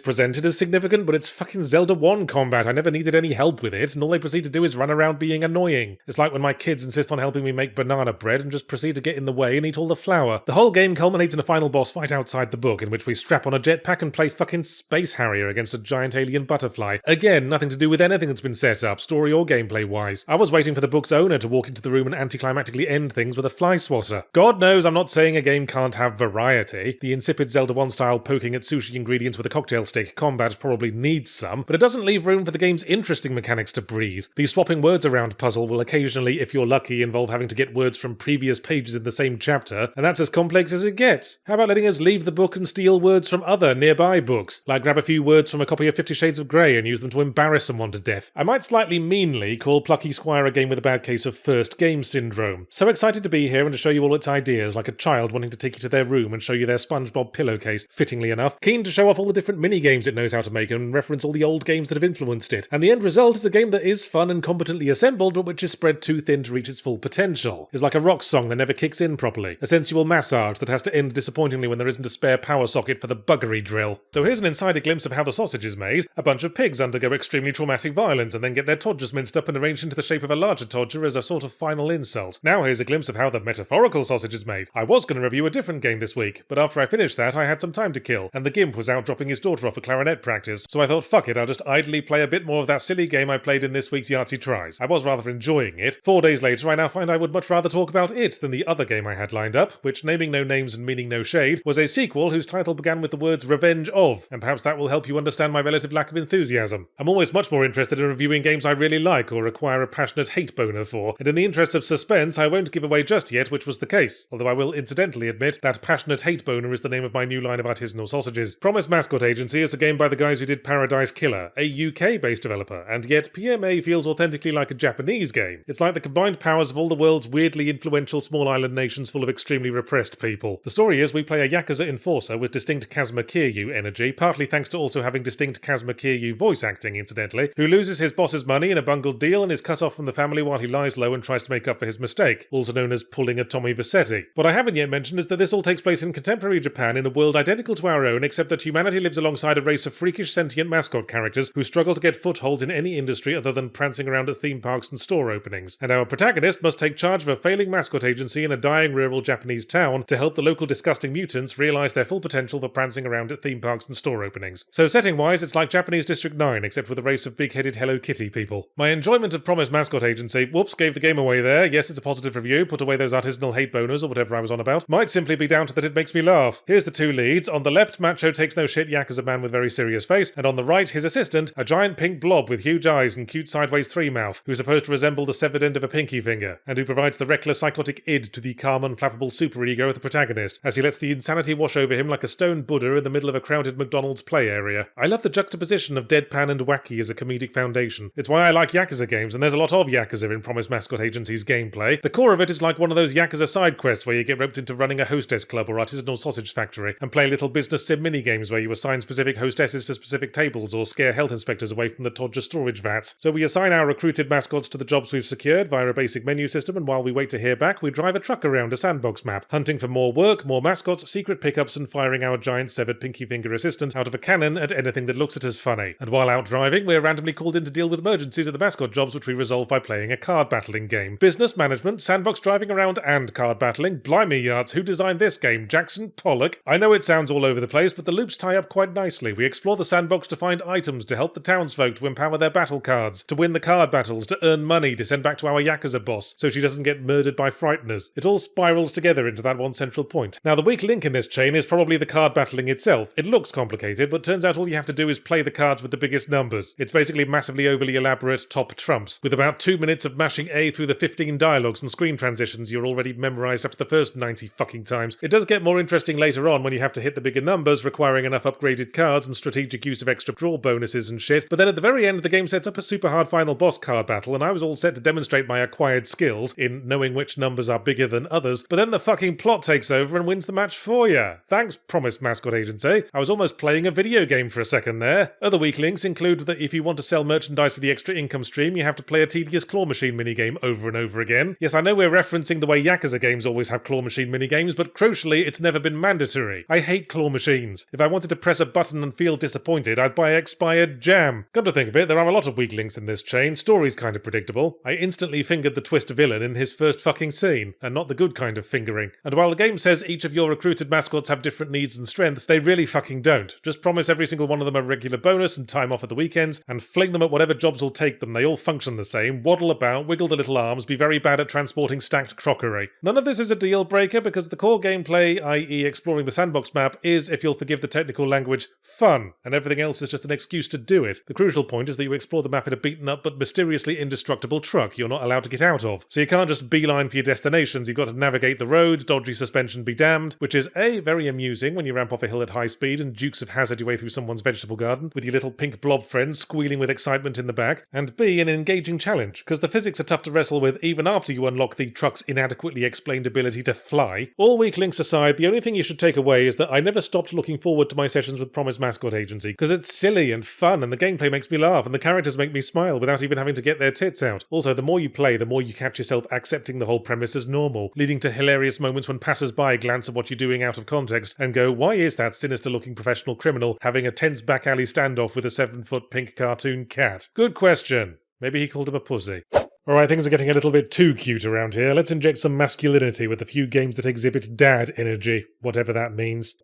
presented as significant, but it's fucking Zelda 1 combat. I never needed any help with it, and all they proceed to do is run around being annoying. It's like when my kids insist on helping me make banana bread and just proceed to get in the way and eat all the flour. The whole game culminates in a final boss fight outside the book, in which we strap on a jetpack and play fucking Space Harrier against a giant alien butterfly. Again, nothing to do with anything that's been set up, story or gameplay-wise. I was waiting for the book's owner to walk into the room and anticlimactically end things with a fly swatter. God knows I'm not saying a game can't have variety. The insipid Zelda 1 style poking at sushi ingredients with a cocktail stick combat probably needs some, but it doesn't leave room for the game's interesting mechanics to breathe. The swapping words around puzzle will occasionally, if you're lucky, involve having to get words from previous pages in the same chapter, and that's as complex as it gets. How about letting us leave the book and steal words from other nearby books? Like grab a few words from a copy of 50 Shades of Grey and use them to embarrass someone to death. I might slightly meanly call Plucky Squire a game with a bad case of first game syndrome. So excited to be here and to show you all its ideas, like a child wanting to take you to their room and show you their SpongeBob pillowcase, fittingly enough. Keen to show off all the different mini-games it knows how to make and reference all the old games that have influenced it. And the end result is a game that is fun and competently assembled, but which is spread too thin to reach its full potential. It's like a rock song that never kicks in properly. A sensual massage that has to end disappointingly when there isn't a spare power socket for the buggery drill. So here's an insider glimpse of how the sausage is made. A bunch of pigs undergo extremely traumatic violence and then get their todgers minced up and arranged into the shape of a larger todger as a sort of final insult. Now here's a glimpse of how the metaphorical sausage is made. I was going to review a different game this week, but after I finished that I had some time to kill, and the gimp was out dropping his daughter off at clarinet practice, so I thought fuck it, I'll just idly play a bit more of that silly game I played in this week's Yahtzee Tries. I was rather enjoying it. 4 days later I now find I would much rather talk about it than the other game I had lined up, which, naming no names and meaning no shade, was a sequel whose title began with the words Revenge of, and perhaps that will help you understand my relative lack of enthusiasm. I'm always much more interested in reviewing games I really like or require a passionate hate boner for, and in the interest of suspense I won't give away just yet which was the case, although I will incidentally admit that passionate hate boner is the name of my new line of artisanal sausages. Promise Mascot Agency is a game by the guys who did Paradise Killer, a UK-based developer, and yet PMA feels authentically like a Japanese game. It's like the combined powers of all the world's weird weirdly influential small island nations full of extremely repressed people. The story is we play a Yakuza enforcer with distinct Kazuma Kiryu energy, partly thanks to also having distinct Kazuma Kiryu voice acting, incidentally, who loses his boss's money in a bungled deal and is cut off from the family while he lies low and tries to make up for his mistake, also known as pulling a Tommy Vercetti. What I haven't yet mentioned is that this all takes place in contemporary Japan in a world identical to our own, except that humanity lives alongside a race of freakish sentient mascot characters who struggle to get footholds in any industry other than prancing around at theme parks and store openings. And our protagonist must take charge of a failing mascot agency in a dying rural Japanese town to help the local disgusting mutants realise their full potential for prancing around at theme parks and store openings. So setting-wise, it's like Japanese District 9, except with a race of big-headed Hello Kitty people. My enjoyment of Promise Mascot Agency, whoops, gave the game away there, yes it's a positive review, put away those artisanal hate boners or whatever I was on about, might simply be down to that it makes me laugh. Here's the two leads. On the left, macho takes no shit Yakuza man with very serious face, and on the right, his assistant, a giant pink blob with huge eyes and cute sideways 3 mouth, who's supposed to resemble the severed end of a pinky finger, and who provides the reckless psychotic id to the calm unflappable superego of the protagonist, as he lets the insanity wash over him like a stone Buddha in the middle of a crowded McDonald's play area. I love the juxtaposition of deadpan and wacky as a comedic foundation. It's why I like Yakuza games, and there's a lot of Yakuza in Promise Mascot Agency's gameplay. The core of it is like one of those Yakuza side quests where you get roped into running a hostess club or artisanal sausage factory, and play little business sim mini-games where you assign specific hostesses to specific tables or scare health inspectors away from the Todger storage vats. So we assign our recruited mascots to the jobs we've secured via a basic menu system, and while we wait to hear back, we drive a truck around a sandbox map, hunting for more work, more mascots, secret pickups, and firing our giant severed pinky finger assistant out of a cannon at anything that looks at us funny. And while out driving, we're randomly called in to deal with emergencies at the mascot jobs, which we resolve by playing a card battling game. Business management, sandbox driving around, and card battling. Blimey yards, who designed this game? Jackson Pollock? I know it sounds all over the place, but the loops tie up quite nicely. We explore the sandbox to find items, to help the townsfolk, to empower their battle cards, to win the card battles, to earn money, to send back to our Yakuza boss, so she doesn't get murdered by frighteners. It all spirals together into that one central point. Now, the weak link in this chain is probably the card battling itself. It looks complicated, but turns out all you have to do is play the cards with the biggest numbers. It's basically massively overly elaborate top trumps, with about 2 minutes of mashing A through the 15 dialogues and screen transitions you're already memorised after the first 90 fucking times. It does get more interesting later on when you have to hit the bigger numbers, requiring enough upgraded cards and strategic use of extra draw bonuses and shit, but then at the very end the game sets up a super hard final boss card battle, and I was all set to demonstrate my acquired skills in knowing which numbers are bigger than others, but then the fucking plot takes over and wins the match for ya. Thanks, Promise Mascot Agency. I was almost playing a video game for a second there. Other weak links include that if you want to sell merchandise for the extra income stream, you have to play a tedious claw machine minigame over and over again. Yes, I know we're referencing the way Yakuza games always have claw machine minigames, but crucially, it's never been mandatory. I hate claw machines. If I wanted to press a button and feel disappointed, I'd buy expired jam. Come to think of it, there are a lot of weak links in this chain. Story's kind of predictable. I instantly fingered the twist villain in his first fucking scene, and not the good kind of fingering. And while the game says each of your recruited mascots have different needs and strengths, they really fucking don't. Just promise every single one of them a regular bonus and time off at the weekends, and fling them at whatever jobs will take them. They all function the same, waddle about, wiggle the little arms, be very bad at transporting stacked crockery. None of this is a deal breaker because the core gameplay, i.e. exploring the sandbox map, is, if you'll forgive the technical language, fun, and everything else is just an excuse to do it. The crucial point is that you explore the map in a beaten up but mysteriously indestructible truck you're not allowed to get out of. So you can't just beeline for your destinations, you've got to navigate the roads, dodgy suspension be damned, which is A, very amusing when you ramp off a hill at high speed and Dukes of Hazzard your way through someone's vegetable garden with your little pink blob friend squealing with excitement in the back, and B, an engaging challenge, because the physics are tough to wrestle with even after you unlock the truck's inadequately explained ability to fly. All weak links aside, the only thing you should take away is that I never stopped looking forward to my sessions with Promise Mascot Agency, because it's silly and fun and the gameplay makes me laugh and the characters make me smile without even having to get their tits out. Also, the more you play, the more you catch yourself accepting the whole premise as normal, leading to hilarious moments when passers-by glance at what you're doing out of context and go, why is that sinister-looking professional criminal having a tense back-alley standoff with a 7-foot pink cartoon cat? Good question. Maybe he called him a pussy. Alright, things are getting a little bit too cute around here. Let's inject some masculinity with a few games that exhibit dad energy, whatever that means.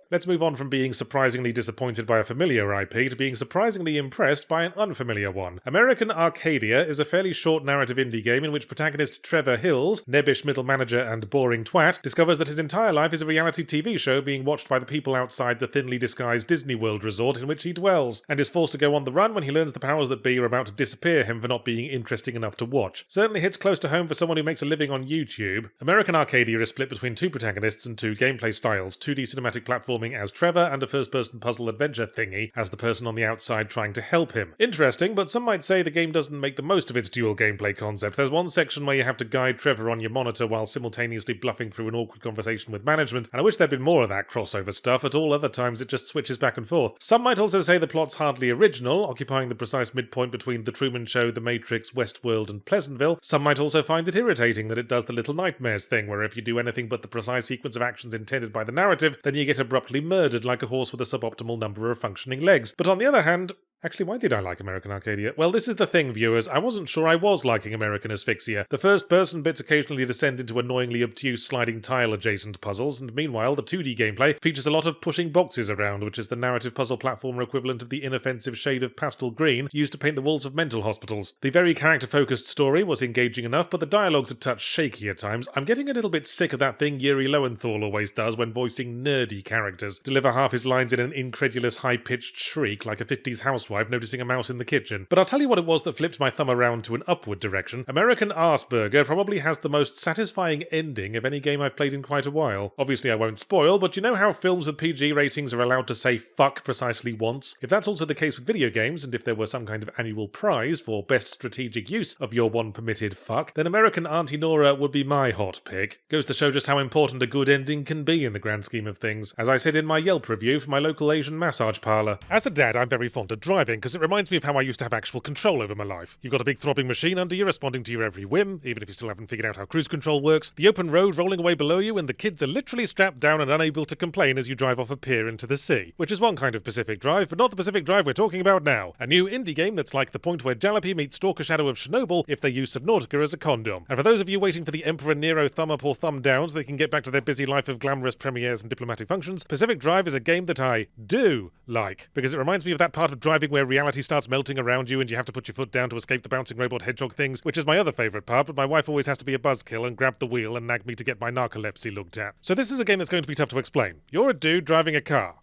Let's move on from being surprisingly disappointed by a familiar IP to being surprisingly impressed by an unfamiliar one. American Arcadia is a fairly short narrative indie game in which protagonist Trevor Hills, nebbish middle manager and boring twat, discovers that his entire life is a reality TV show being watched by the people outside the thinly disguised Disney World resort in which he dwells, and is forced to go on the run when he learns the powers that be are about to disappear him for not being interesting enough to watch. Certainly hits close to home for someone who makes a living on YouTube. American Arcadia is split between two protagonists and two gameplay styles, 2D cinematic platforming platforming as Trevor and a first-person puzzle adventure thingy as the person on the outside trying to help him. Interesting, but some might say the game doesn't make the most of its dual gameplay concept. There's one section where you have to guide Trevor on your monitor while simultaneously bluffing through an awkward conversation with management, and I wish there'd been more of that crossover stuff. At all other times it just switches back and forth. Some might also say the plot's hardly original, occupying the precise midpoint between The Truman Show, The Matrix, Westworld and Pleasantville. Some might also find it irritating that it does the Little Nightmares thing, where if you do anything but the precise sequence of actions intended by the narrative, then you get abruptly murdered like a horse with a suboptimal number of functioning legs. But on the other hand, actually, why did I like American Arcadia? Well, this is the thing, viewers. I wasn't sure I was liking American Asphyxia. The first-person bits occasionally descend into annoyingly obtuse sliding tile-adjacent puzzles, and meanwhile, the 2D gameplay features a lot of pushing boxes around, which is the narrative puzzle platformer equivalent of the inoffensive shade of pastel green used to paint the walls of mental hospitals. The very character-focused story was engaging enough, but the dialogue's a touch shaky at times. I'm getting a little bit sick of that thing Yuri Lowenthal always does when voicing nerdy characters. Deliver half his lines in an incredulous high-pitched shriek like a 50s housewife noticing a mouse in the kitchen. But I'll tell you what it was that flipped my thumb around to an upward direction. American Arsburger probably has the most satisfying ending of any game I've played in quite a while. Obviously I won't spoil, but you know how films with PG ratings are allowed to say fuck precisely once? If that's also the case with video games, and if there were some kind of annual prize for best strategic use of your one permitted fuck, then American Auntie Nora would be my hot pick. Goes to show just how important a good ending can be in the grand scheme of things, as I said in my Yelp review for my local Asian massage parlour. As a dad, I'm very fond of driving, because it reminds me of how I used to have actual control over my life. You've got a big throbbing machine under you responding to your every whim, even if you still haven't figured out how cruise control works, the open road rolling away below you, and the kids are literally strapped down and unable to complain as you drive off a pier into the sea. Which is one kind of Pacific Drive, but not the Pacific Drive we're talking about now. A new indie game that's like the point where Jalopy meets Stalker Shadow of Chernobyl if they use Subnautica as a condom. And for those of you waiting for the Emperor Nero thumb up or thumb down so they can get back to their busy life of glamorous premieres and diplomatic functions, Pacific Drive is a game that I do like, because it reminds me of that part of driving where reality starts melting around you and you have to put your foot down to escape the bouncing robot hedgehog things, which is my other favourite part, but my wife always has to be a buzzkill and grab the wheel and nag me to get my narcolepsy looked at. So this is a game that's going to be tough to explain. You're a dude driving a car.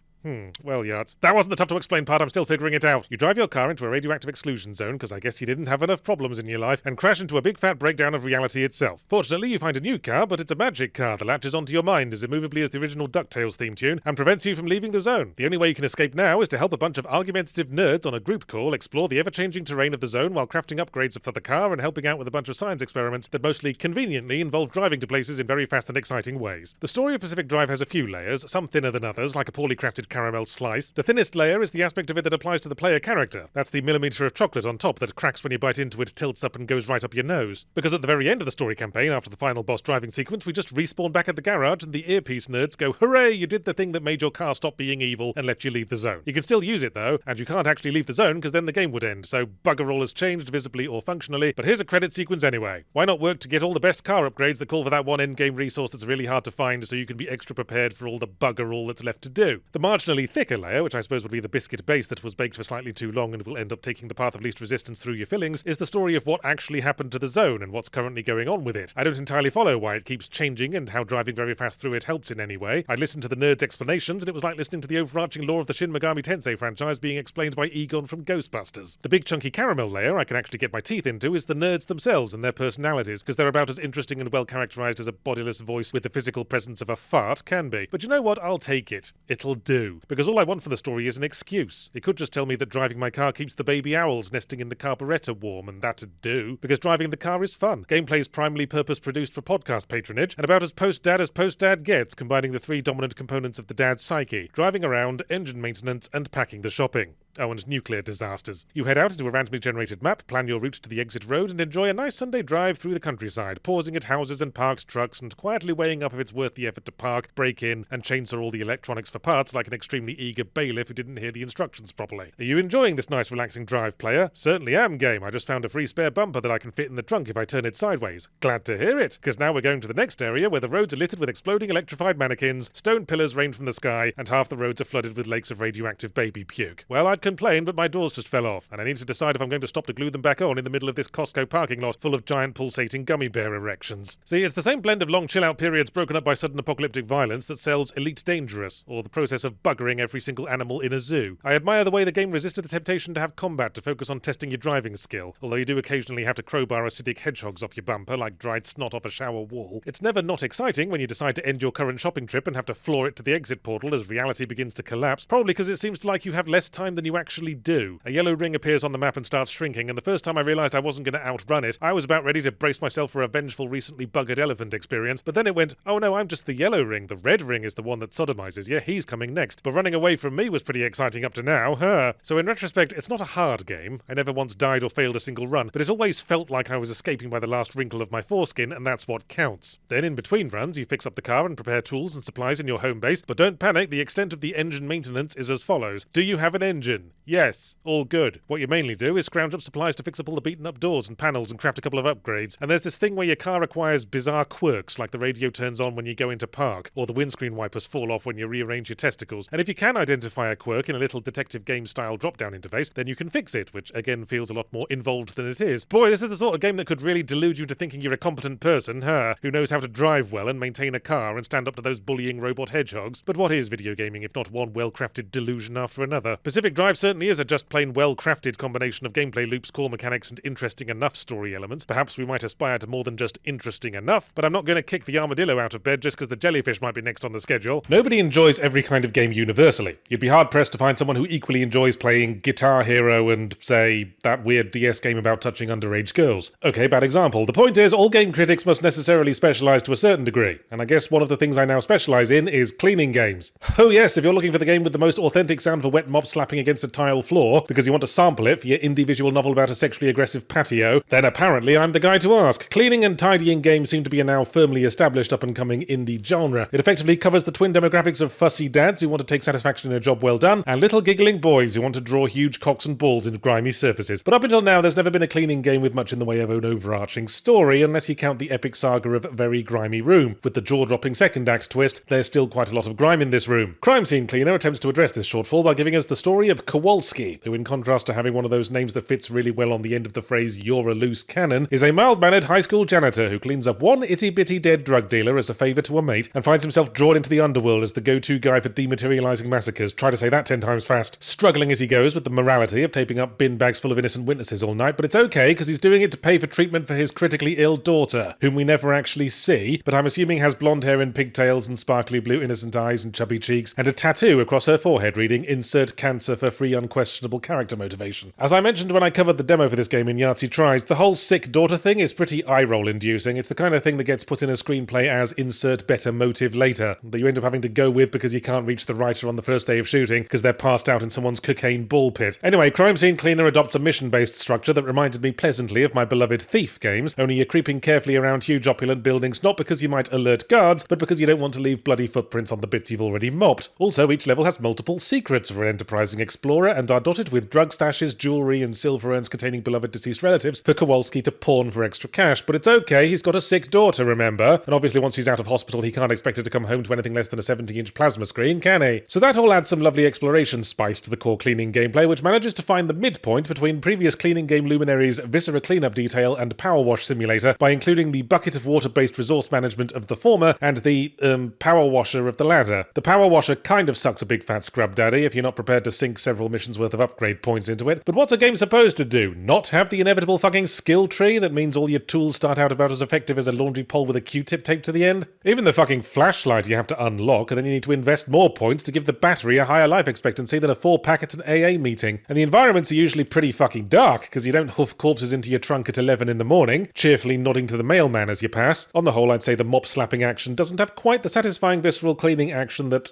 Well, Yachts, that wasn't the tough to explain part, I'm still figuring it out. You drive your car into a radioactive exclusion zone, because I guess you didn't have enough problems in your life, and crash into a big fat breakdown of reality itself. Fortunately, you find a new car, but it's a magic car that latches onto your mind as immovably as the original DuckTales theme tune, and prevents you from leaving the zone. The only way you can escape now is to help a bunch of argumentative nerds on a group call explore the ever-changing terrain of the zone while crafting upgrades for the car and helping out with a bunch of science experiments that mostly conveniently involve driving to places in very fast and exciting ways. The story of Pacific Drive has a few layers, some thinner than others, like a poorly crafted caramel slice. The thinnest layer is the aspect of it that applies to the player character. That's the millimetre of chocolate on top that cracks when you bite into it, tilts up and goes right up your nose. Because at the very end of the story campaign, after the final boss driving sequence, we just respawn back at the garage and the earpiece nerds go, hooray, you did the thing that made your car stop being evil and let you leave the zone. You can still use it though, and you can't actually leave the zone because then the game would end, so bugger all has changed visibly or functionally, but here's a credit sequence anyway. Why not work to get all the best car upgrades that call for that one endgame resource that's really hard to find so you can be extra prepared for all the bugger all that's left to do? The marginally thicker layer, which I suppose would be the biscuit base that was baked for slightly too long and will end up taking the path of least resistance through your fillings, is the story of what actually happened to the zone and what's currently going on with it. I don't entirely follow why it keeps changing and how driving very fast through it helps in any way. I listened to the nerds' explanations and it was like listening to the overarching lore of the Shin Megami Tensei franchise being explained by Egon from Ghostbusters. The big chunky caramel layer I can actually get my teeth into is the nerds themselves and their personalities, because they're about as interesting and well characterized as a bodiless voice with the physical presence of a fart can be. But you know what? I'll take it. It'll do. Because all I want from the story is an excuse. It could just tell me that driving my car keeps the baby owls nesting in the carburettor warm, and that'd do, because driving the car is fun. Gameplay is primarily purpose-produced for podcast patronage, and about as post-dad gets, combining the three dominant components of the dad's psyche: driving around, engine maintenance, and packing the shopping. Oh, and nuclear disasters. You head out into a randomly generated map, plan your route to the exit road, and enjoy a nice Sunday drive through the countryside, pausing at houses and parked trucks, and quietly weighing up if it's worth the effort to park, break in, and chainsaw all the electronics for parts like an extremely eager bailiff who didn't hear the instructions properly. Are you enjoying this nice relaxing drive, player? Certainly am, game. I just found a free spare bumper that I can fit in the trunk if I turn it sideways. Glad to hear it, because now we're going to the next area where the roads are littered with exploding electrified mannequins, stone pillars rain from the sky, and half the roads are flooded with lakes of radioactive baby puke. Well, I'd complain, but my doors just fell off, and I need to decide if I'm going to stop to glue them back on in the middle of this Costco parking lot full of giant pulsating gummy bear erections. See, it's the same blend of long chill-out periods broken up by sudden apocalyptic violence that sells Elite Dangerous, or the process of buggering every single animal in a zoo. I admire the way the game resisted the temptation to have combat to focus on testing your driving skill, although you do occasionally have to crowbar acidic hedgehogs off your bumper like dried snot off a shower wall. It's never not exciting when you decide to end your current shopping trip and have to floor it to the exit portal as reality begins to collapse, probably because it seems like you have less time than you actually do. A yellow ring appears on the map and starts shrinking, and the first time I realised I wasn't going to outrun it, I was about ready to brace myself for a vengeful recently buggered elephant experience, but then it went, oh no, I'm just the yellow ring, the red ring is the one that sodomizes you, he's coming next. But running away from me was pretty exciting up to now, huh? So in retrospect, it's not a hard game. I never once died or failed a single run, but it always felt like I was escaping by the last wrinkle of my foreskin, and that's what counts. Then in between runs, you fix up the car and prepare tools and supplies in your home base, but don't panic, the extent of the engine maintenance is as follows. Do you have an engine? Yes. All good. What you mainly do is scrounge up supplies to fix up all the beaten up doors and panels and craft a couple of upgrades, and there's this thing where your car acquires bizarre quirks, like the radio turns on when you go into park, or the windscreen wipers fall off when you rearrange your testicles, and if you can identify a quirk in a little detective game style drop-down interface, then you can fix it, which again feels a lot more involved than it is. Boy, this is the sort of game that could really delude you to thinking you're a competent person, huh, who knows how to drive well and maintain a car and stand up to those bullying robot hedgehogs. But what is video gaming if not one well-crafted delusion after another? Pacific Drive certainly is a just plain well-crafted combination of gameplay loops, core mechanics, and interesting enough story elements. Perhaps we might aspire to more than just interesting enough, but I'm not going to kick the armadillo out of bed just because the jellyfish might be next on the schedule. Nobody enjoys every kind of game universally. You'd be hard-pressed to find someone who equally enjoys playing Guitar Hero and, say, that weird DS game about touching underage girls. Okay, bad example. The point is, all game critics must necessarily specialise to a certain degree, and I guess one of the things I now specialise in is cleaning games. Oh yes, if you're looking for the game with the most authentic sound of a wet mop slapping against a tile floor because you want to sample it for your indie visual novel about a sexually aggressive patio, then apparently I'm the guy to ask. Cleaning and tidying games seem to be a now firmly established up-and-coming indie genre. It effectively covers the twin demographics of fussy dads who want to take satisfaction in a job well done, and little giggling boys who want to draw huge cocks and balls into grimy surfaces. But up until now, there's never been a cleaning game with much in the way of an overarching story, unless you count the epic saga of Very Grimy Room. With the jaw-dropping second act twist, there's still quite a lot of grime in this room. Crime Scene Cleaner attempts to address this shortfall by giving us the story of Kowalski, who in contrast to having one of those names that fits really well on the end of the phrase "you're a loose cannon," is a mild-mannered high school janitor who cleans up one itty-bitty dead drug dealer as a favour to a mate and finds himself drawn into the underworld as the go-to guy for dematerialising massacres. Try to say that 10 times fast. Struggling as he goes with the morality of taping up bin bags full of innocent witnesses all night, but it's okay because he's doing it to pay for treatment for his critically ill daughter, whom we never actually see, but I'm assuming has blonde hair and pigtails and sparkly blue innocent eyes and chubby cheeks, and a tattoo across her forehead reading "Insert cancer for free unquestionable character motivation." As I mentioned when I covered the demo for this game in Yahtzee Tries, the whole sick daughter thing is pretty eye-roll inducing. It's the kind of thing that gets put in a screenplay as "insert better motive later," that you end up having to go with because you can't reach the writer on the first day of shooting because they're passed out in someone's cocaine ball pit. Anyway, Crime Scene Cleaner adopts a mission-based structure that reminded me pleasantly of my beloved Thief games, only you're creeping carefully around huge opulent buildings not because you might alert guards, but because you don't want to leave bloody footprints on the bits you've already mopped. Also, each level has multiple secrets for an enterprising explorer and are dotted with drug stashes, jewellery and silver urns containing beloved deceased relatives for Kowalski to pawn for extra cash. But it's okay, he's got a sick daughter, remember? And obviously once he's out of hospital he can't expect her to come home to anything less than a 70-inch plasma screen, can he? So that all adds some lovely exploration spice to the core cleaning gameplay, which manages to find the midpoint between previous cleaning game luminaries Viscera Cleanup Detail and Power Wash Simulator by including the bucket of water-based resource management of the former and the, power washer of the latter. The power washer kind of sucks a big fat scrub daddy if you're not prepared to sink several missions worth of upgrade points into it. But what's a game supposed to do? Not have the inevitable fucking skill tree that means all your tools start out about as effective as a laundry pole with a Q-tip taped to the end? Even the fucking flashlight you have to unlock, and then you need to invest more points to give the battery a higher life expectancy than a 4-pack at an AA meeting. And the environments are usually pretty fucking dark, because you don't hoof corpses into your trunk at 11 in the morning, cheerfully nodding to the mailman as you pass. On the whole, I'd say the mop-slapping action doesn't have quite the satisfying visceral cleaning action that,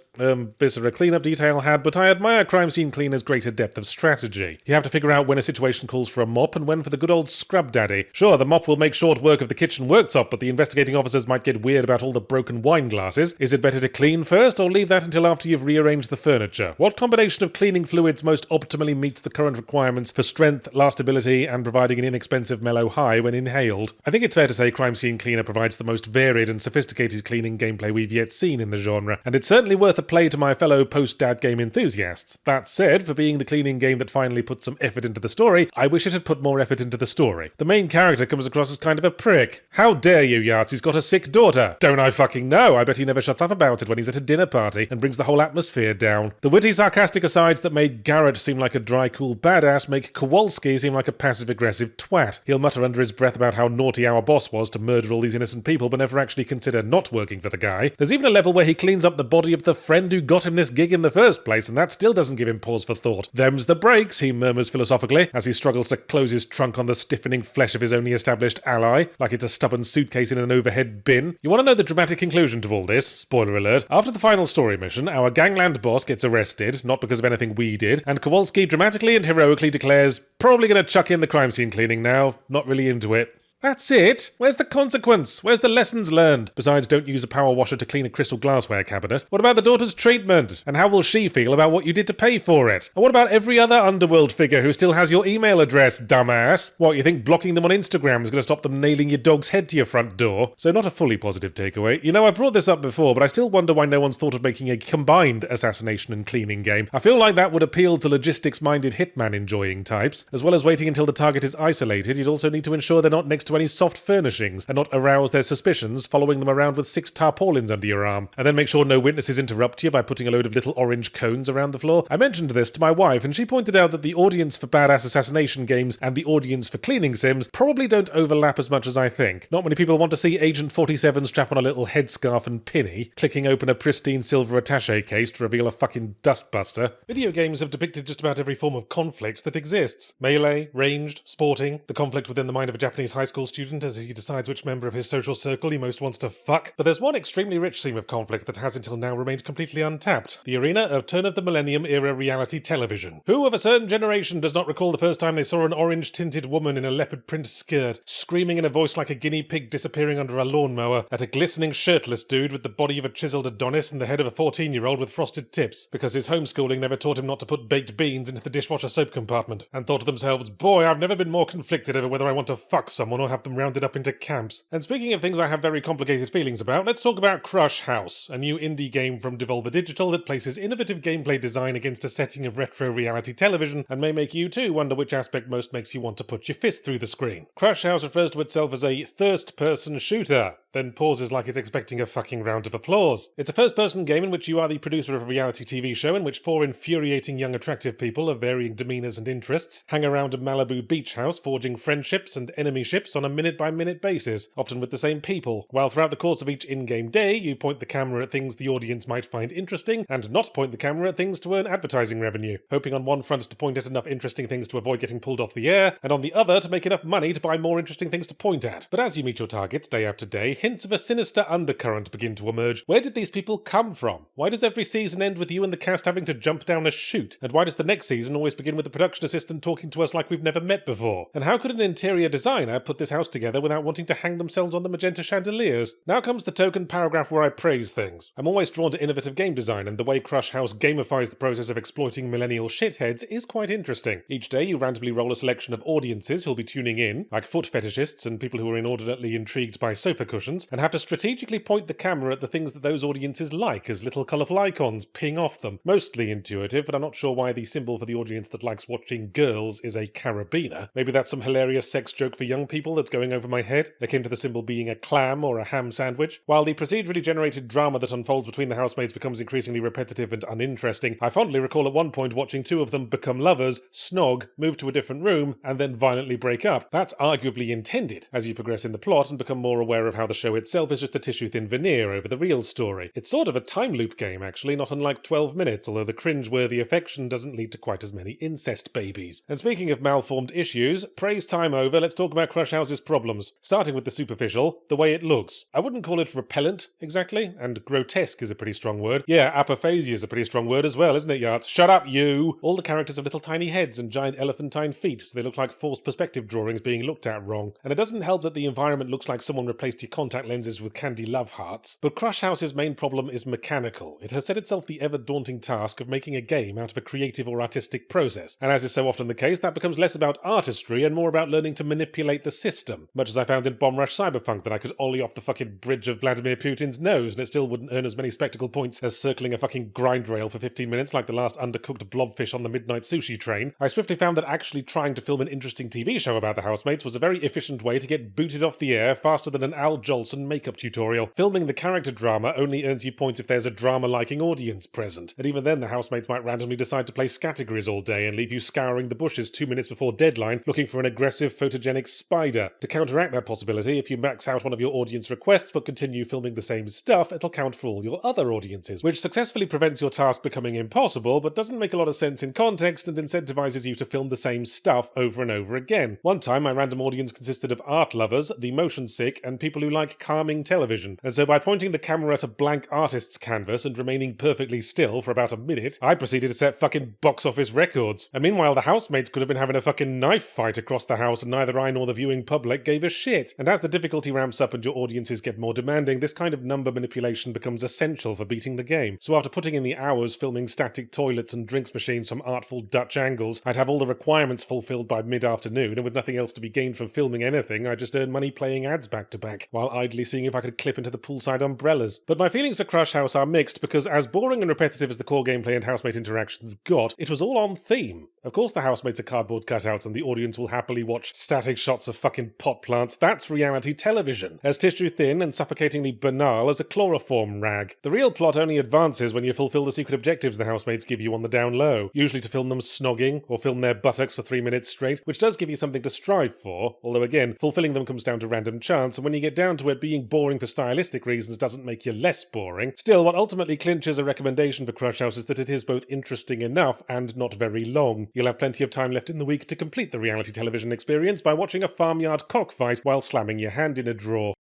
Viscera Cleanup Detail had, but I admire Crime Scene Cleaner's greater depth of strategy. You have to figure out when a situation calls for a mop and when for the good old scrub daddy. Sure, the mop will make short work of the kitchen worktop, but the investigating officers might get weird about all the broken wine glasses. Is it better to clean first, or leave that until after you've rearranged the furniture? What combination of cleaning fluids most optimally meets the current requirements for strength, lastability, and providing an inexpensive mellow high when inhaled? I think it's fair to say Crime Scene Cleaner provides the most varied and sophisticated cleaning gameplay we've yet seen in the genre, and it's certainly worth a play to my fellow post-dad game enthusiasts. That said, said, for being the cleaning game that finally put some effort into the story, I wish it had put more effort into the story. The main character comes across as kind of a prick. How dare you, Yahtzee's got a sick daughter? Don't I fucking know? I bet he never shuts up about it when he's at a dinner party and brings the whole atmosphere down. The witty, sarcastic asides that made Garrett seem like a dry, cool badass make Kowalski seem like a passive-aggressive twat. He'll mutter under his breath about how naughty our boss was to murder all these innocent people but never actually consider not working for the guy. There's even a level where he cleans up the body of the friend who got him this gig in the first place, and that still doesn't give him pause for thought. Them's the breaks, he murmurs philosophically, as he struggles to close his trunk on the stiffening flesh of his only established ally, like it's a stubborn suitcase in an overhead bin. You want to know the dramatic conclusion to all this? Spoiler alert. After the final story mission, our gangland boss gets arrested, not because of anything we did, and Kowalski dramatically and heroically declares, probably gonna chuck in the crime scene cleaning now, not really into it. That's it? Where's the consequence? Where's the lessons learned? Besides, don't use a power washer to clean a crystal glassware cabinet. What about the daughter's treatment? And how will she feel about what you did to pay for it? And what about every other underworld figure who still has your email address, dumbass? What, you think blocking them on Instagram is going to stop them nailing your dog's head to your front door? So not a fully positive takeaway. You know, I've brought this up before, but I still wonder why no one's thought of making a combined assassination and cleaning game. I feel like that would appeal to logistics-minded hitman-enjoying types. As well as waiting until the target is isolated, you'd also need to ensure they're not next to any soft furnishings and not arouse their suspicions following them around with 6 tarpaulins under your arm, and then make sure no witnesses interrupt you by putting a load of little orange cones around the floor. I mentioned this to my wife and she pointed out that the audience for badass assassination games and the audience for cleaning sims probably don't overlap as much as I think. Not many people want to see Agent 47 strap on a little headscarf and pinny, clicking open a pristine silver attaché case to reveal a fucking dustbuster. Video games have depicted just about every form of conflict that exists. Melee, ranged, sporting, the conflict within the mind of a Japanese high school student as he decides which member of his social circle he most wants to fuck. But there's one extremely rich theme of conflict that has until now remained completely untapped. The arena of turn-of-the-millennium era reality television. Who of a certain generation does not recall the first time they saw an orange-tinted woman in a leopard print skirt, screaming in a voice like a guinea pig disappearing under a lawnmower, at a glistening shirtless dude with the body of a chiseled Adonis and the head of a 14-year-old with frosted tips, because his homeschooling never taught him not to put baked beans into the dishwasher soap compartment, and thought to themselves, boy, I've never been more conflicted over whether I want to fuck someone or have them rounded up into camps. And speaking of things I have very complicated feelings about, let's talk about Crush House, a new indie game from Devolver Digital that places innovative gameplay design against a setting of retro reality television and may make you too wonder which aspect most makes you want to put your fist through the screen. Crush House refers to itself as a thirst-person shooter, then pauses like it's expecting a fucking round of applause. It's a first-person game in which you are the producer of a reality TV show in which 4 infuriating young attractive people of varying demeanours and interests hang around a Malibu beach house forging friendships and enemyships on a minute-by-minute basis, often with the same people, while throughout the course of each in-game day you point the camera at things the audience might find interesting and not point the camera at things to earn advertising revenue, hoping on one front to point at enough interesting things to avoid getting pulled off the air, and on the other to make enough money to buy more interesting things to point at. But as you meet your targets day after day, hints of a sinister undercurrent begin to emerge. Where did these people come from? Why does every season end with you and the cast having to jump down a chute? And why does the next season always begin with the production assistant talking to us like we've never met before? And how could an interior designer put this house together without wanting to hang themselves on the magenta chandeliers? Now comes the token paragraph where I praise things. I'm always drawn to innovative game design, and the way Crush House gamifies the process of exploiting millennial shitheads is quite interesting. Each day you randomly roll a selection of audiences who'll be tuning in, like foot fetishists and people who are inordinately intrigued by sofa cushions, and have to strategically point the camera at the things that those audiences like as little colourful icons ping off them. Mostly intuitive, but I'm not sure why the symbol for the audience that likes watching girls is a carabiner. Maybe that's some hilarious sex joke for young people that's going over my head, akin to the symbol being a clam or a ham sandwich. While the procedurally generated drama that unfolds between the housemates becomes increasingly repetitive and uninteresting, I fondly recall at one point watching 2 of them become lovers, snog, move to a different room, and then violently break up. That's arguably intended, as you progress in the plot and become more aware of how the show itself is just a tissue-thin veneer over the real story. It's sort of a time loop game, actually, not unlike 12 Minutes, although the cringe-worthy affection doesn't lead to quite as many incest babies. And speaking of malformed issues, praise time over, let's talk about Crush House's problems. Starting with the superficial, the way it looks. I wouldn't call it repellent, exactly, and grotesque is a pretty strong word. Yeah, apophasia is a pretty strong word as well, isn't it, Yachts? Shut up, you! All the characters have little tiny heads and giant elephantine feet, so they look like forced perspective drawings being looked at wrong. And it doesn't help that the environment looks like someone replaced your content contact lenses with candy love hearts. But Crush House's main problem is mechanical. It has set itself the ever-daunting task of making a game out of a creative or artistic process, and as is so often the case, that becomes less about artistry and more about learning to manipulate the system. Much as I found in Bomb Rush Cyberpunk that I could ollie off the fucking bridge of Vladimir Putin's nose and it still wouldn't earn as many spectacle points as circling a fucking grind rail for 15 minutes like the last undercooked blobfish on the midnight sushi train, I swiftly found that actually trying to film an interesting TV show about the housemates was a very efficient way to get booted off the air faster than an Al Jolson makeup tutorial. Filming the character drama only earns you points if there's a drama-liking audience present, and even then the housemates might randomly decide to play categories all day and leave you scouring the bushes 2 minutes before deadline looking for an aggressive photogenic spider. To counteract that possibility, if you max out one of your audience requests but continue filming the same stuff, it'll count for all your other audiences, which successfully prevents your task becoming impossible but doesn't make a lot of sense in context and incentivizes you to film the same stuff over and over again. One time my random audience consisted of art lovers, the motion sick, and people who like calming television, and so by pointing the camera at a blank artist's canvas and remaining perfectly still for about a minute, I proceeded to set fucking box office records. And meanwhile the housemates could have been having a fucking knife fight across the house and neither I nor the viewing public gave a shit. And as the difficulty ramps up and your audiences get more demanding, this kind of number manipulation becomes essential for beating the game. So after putting in the hours filming static toilets and drinks machines from artful Dutch angles, I'd have all the requirements fulfilled by mid-afternoon, and with nothing else to be gained from filming anything, I just earned money playing ads back to back, while idly seeing if I could clip into the poolside umbrellas. But my feelings for Crush House are mixed, because as boring and repetitive as the core gameplay and housemate interactions got, it was all on theme. Of course the housemates are cardboard cutouts and the audience will happily watch static shots of fucking pot plants. That's reality television, as tissue thin and suffocatingly banal as a chloroform rag. The real plot only advances when you fulfill the secret objectives the housemates give you on the down low, usually to film them snogging or film their buttocks for 3 minutes straight, which does give you something to strive for, although again, fulfilling them comes down to random chance, and when you get down to it, being boring for stylistic reasons doesn't make you less boring. Still, what ultimately clinches a recommendation for Crush House is that it is both interesting enough and not very long. You'll have plenty of time left in the week to complete the reality television experience by watching a farmyard cockfight while slamming your hand in a drawer.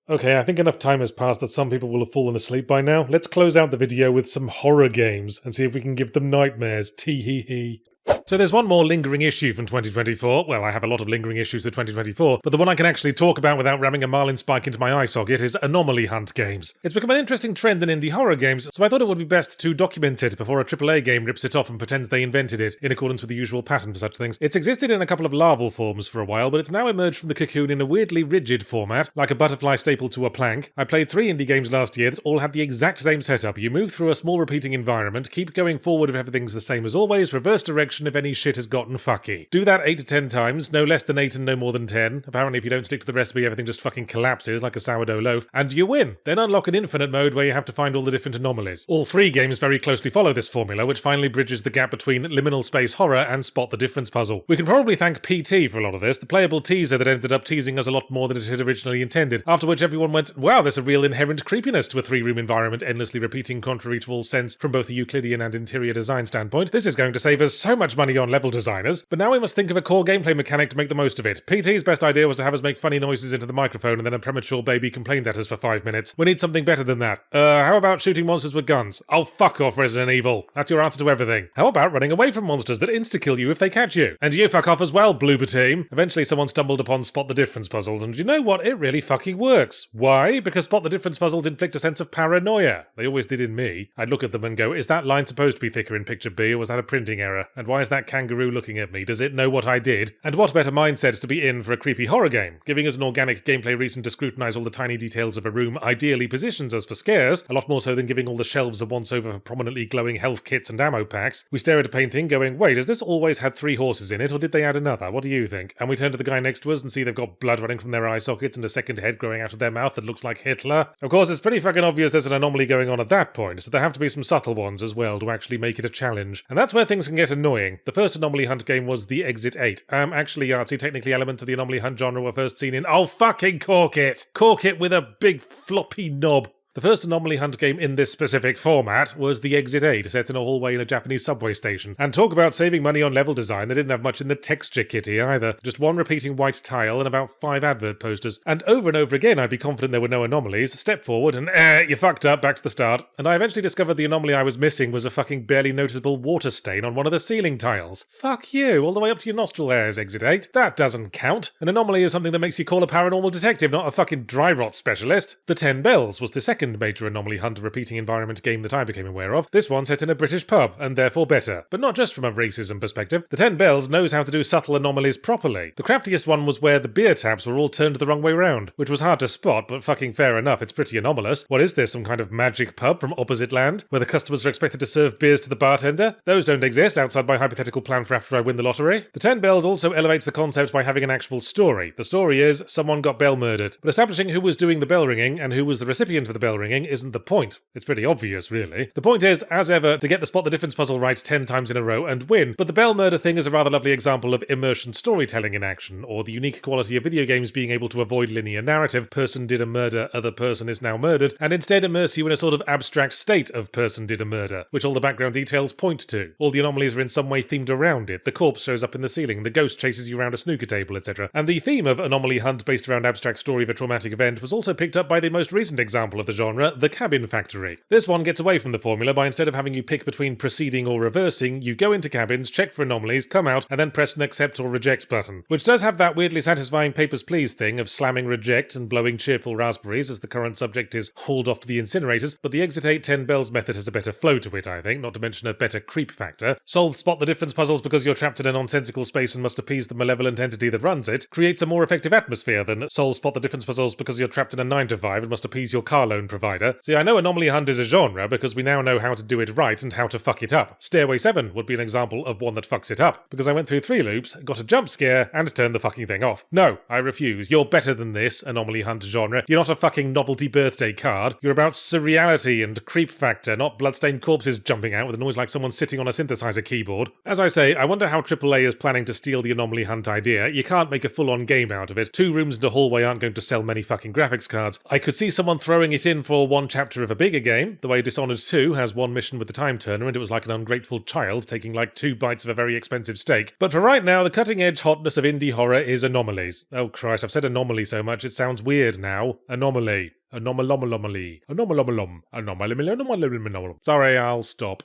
Okay, I think enough time has passed that some people will have fallen asleep by now. Let's close out the video with some horror games and see if we can give them nightmares. Tee-hee-hee. So there's one more lingering issue from 2024. Well, I have a lot of lingering issues with 2024, but the one I can actually talk about without ramming a marlin spike into my eye socket is anomaly hunt games. It's become an interesting trend in indie horror games, so I thought it would be best to document it before a AAA game rips it off and pretends they invented it, in accordance with the usual pattern for such things. It's existed in a couple of larval forms for a while, but it's now emerged from the cocoon in a weirdly rigid format, like a butterfly stapled to a plank. I played 3 indie games last year that all had the exact same setup. You move through a small repeating environment, keep going forward if everything's the same as always, reverse direction if any shit has gotten fucky. Do that 8 to 10 times, no less than 8 and no more than 10. Apparently if you don't stick to the recipe everything just fucking collapses like a sourdough loaf, and you win. Then unlock an infinite mode where you have to find all the different anomalies. All 3 games very closely follow this formula, which finally bridges the gap between liminal space horror and spot the difference puzzle. We can probably thank PT for a lot of this, the playable teaser that ended up teasing us a lot more than it had originally intended, after which everyone went, wow, there's a real inherent creepiness to a 3-room environment endlessly repeating contrary to all sense from both a Euclidean and interior design standpoint. This is going to save us so much money on level designers, but now we must think of a core gameplay mechanic to make the most of it. PT's best idea was to have us make funny noises into the microphone and then a premature baby complained at us for 5 minutes. We need something better than that. How about shooting monsters with guns? Oh, fuck off, Resident Evil. That's your answer to everything. How about running away from monsters that insta-kill you if they catch you? And you fuck off as well, Bloober Team. Eventually someone stumbled upon Spot the Difference puzzles, and you know what? It really fucking works. Why? Because Spot the Difference puzzles inflict a sense of paranoia. They always did in me. I'd look at them and go, is that line supposed to be thicker in picture B, or was that a printing error? And why is that kangaroo looking at me? Does it know what I did? And what better mindset to be in for a creepy horror game? Giving us an organic gameplay reason to scrutinise all the tiny details of a room ideally positions us for scares, a lot more so than giving all the shelves a once-over for prominently glowing health kits and ammo packs. We stare at a painting going, wait, has this always had 3 horses in it, or did they add another? What do you think? And we turn to the guy next to us and see they've got blood running from their eye sockets and a second head growing out of their mouth that looks like Hitler. Of course, it's pretty fucking obvious there's an anomaly going on at that point, so there have to be some subtle ones as well to actually make it a challenge. And that's where things can get annoying. The first anomaly hunt game was the Exit 8. Actually, Yahtzee, technically elements of the anomaly hunt genre were first seen in— oh, fucking cork it! Cork it with a big floppy knob. The first Anomaly Hunt game in this specific format was The Exit 8, set in a hallway in a Japanese subway station. And talk about saving money on level design, they didn't have much in the texture kitty either. Just one repeating white tile and about 5 advert posters. And over again I'd be confident there were no anomalies, step forward and you fucked up, back to the start. And I eventually discovered the anomaly I was missing was a fucking barely noticeable water stain on one of the ceiling tiles. Fuck you, all the way up to your nostril hairs, Exit 8. That doesn't count. An anomaly is something that makes you call a paranormal detective, not a fucking dry rot specialist. The 10 Bells was the second major Anomaly Hunt repeating environment game that I became aware of. This one set in a British pub, and therefore better. But not just from a racism perspective. The 10 Bells knows how to do subtle anomalies properly. The craftiest one was where the beer taps were all turned the wrong way round, which was hard to spot, but fucking fair enough, it's pretty anomalous. What is this, some kind of magic pub from opposite land, where the customers are expected to serve beers to the bartender? Those don't exist outside my hypothetical plan for after I win the lottery. The 10 Bells also elevates the concept by having an actual story. The story is, someone got bell murdered. But establishing who was doing the bell ringing and who was the recipient of the bell ringing isn't the point. It's pretty obvious, really. The point is, as ever, to get the spot the difference puzzle right 10 times in a row and win. But the bell murder thing is a rather lovely example of immersion storytelling in action, or the unique quality of video games being able to avoid linear narrative, person did a murder, other person is now murdered, and instead immerse you in a sort of abstract state of person did a murder, which all the background details point to. All the anomalies are in some way themed around it. The corpse shows up in the ceiling, the ghost chases you around a snooker table, etc. And the theme of Anomaly Hunt based around abstract story of a traumatic event was also picked up by the most recent example of the genre, The Cabin Factory. This one gets away from the formula by instead of having you pick between proceeding or reversing, you go into cabins, check for anomalies, come out, and then press an accept or reject button. Which does have that weirdly satisfying Papers, Please thing of slamming reject and blowing cheerful raspberries as the current subject is hauled off to the incinerators, but the Exit 8 10 Bells method has a better flow to it, I think, not to mention a better creep factor. Solve spot the difference puzzles because you're trapped in a nonsensical space and must appease the malevolent entity that runs it, creates a more effective atmosphere than solve spot the difference puzzles because you're trapped in a 9 to 5 and must appease your car loan provider. See, I know Anomaly Hunt is a genre because we now know how to do it right and how to fuck it up. Stairway 7 would be an example of one that fucks it up, because I went through 3 loops, got a jump scare, and turned the fucking thing off. No, I refuse. You're better than this, Anomaly Hunt genre. You're not a fucking novelty birthday card. You're about surreality and creep factor, not bloodstained corpses jumping out with a noise like someone sitting on a synthesizer keyboard. As I say, I wonder how AAA is planning to steal the Anomaly Hunt idea. You can't make a full-on game out of it. 2 rooms and a hallway aren't going to sell many fucking graphics cards. I could see someone throwing it in for one chapter of a bigger game, the way Dishonored 2 has one mission with the time turner and it was like an ungrateful child taking like 2 bites of a very expensive steak. But for right now, the cutting-edge hotness of indie horror is anomalies. Oh Christ, I've said anomaly so much it sounds weird now. Anomaly. Anomalomalomaly. Anomalomolom. Anomalomolom. Sorry, I'll stop.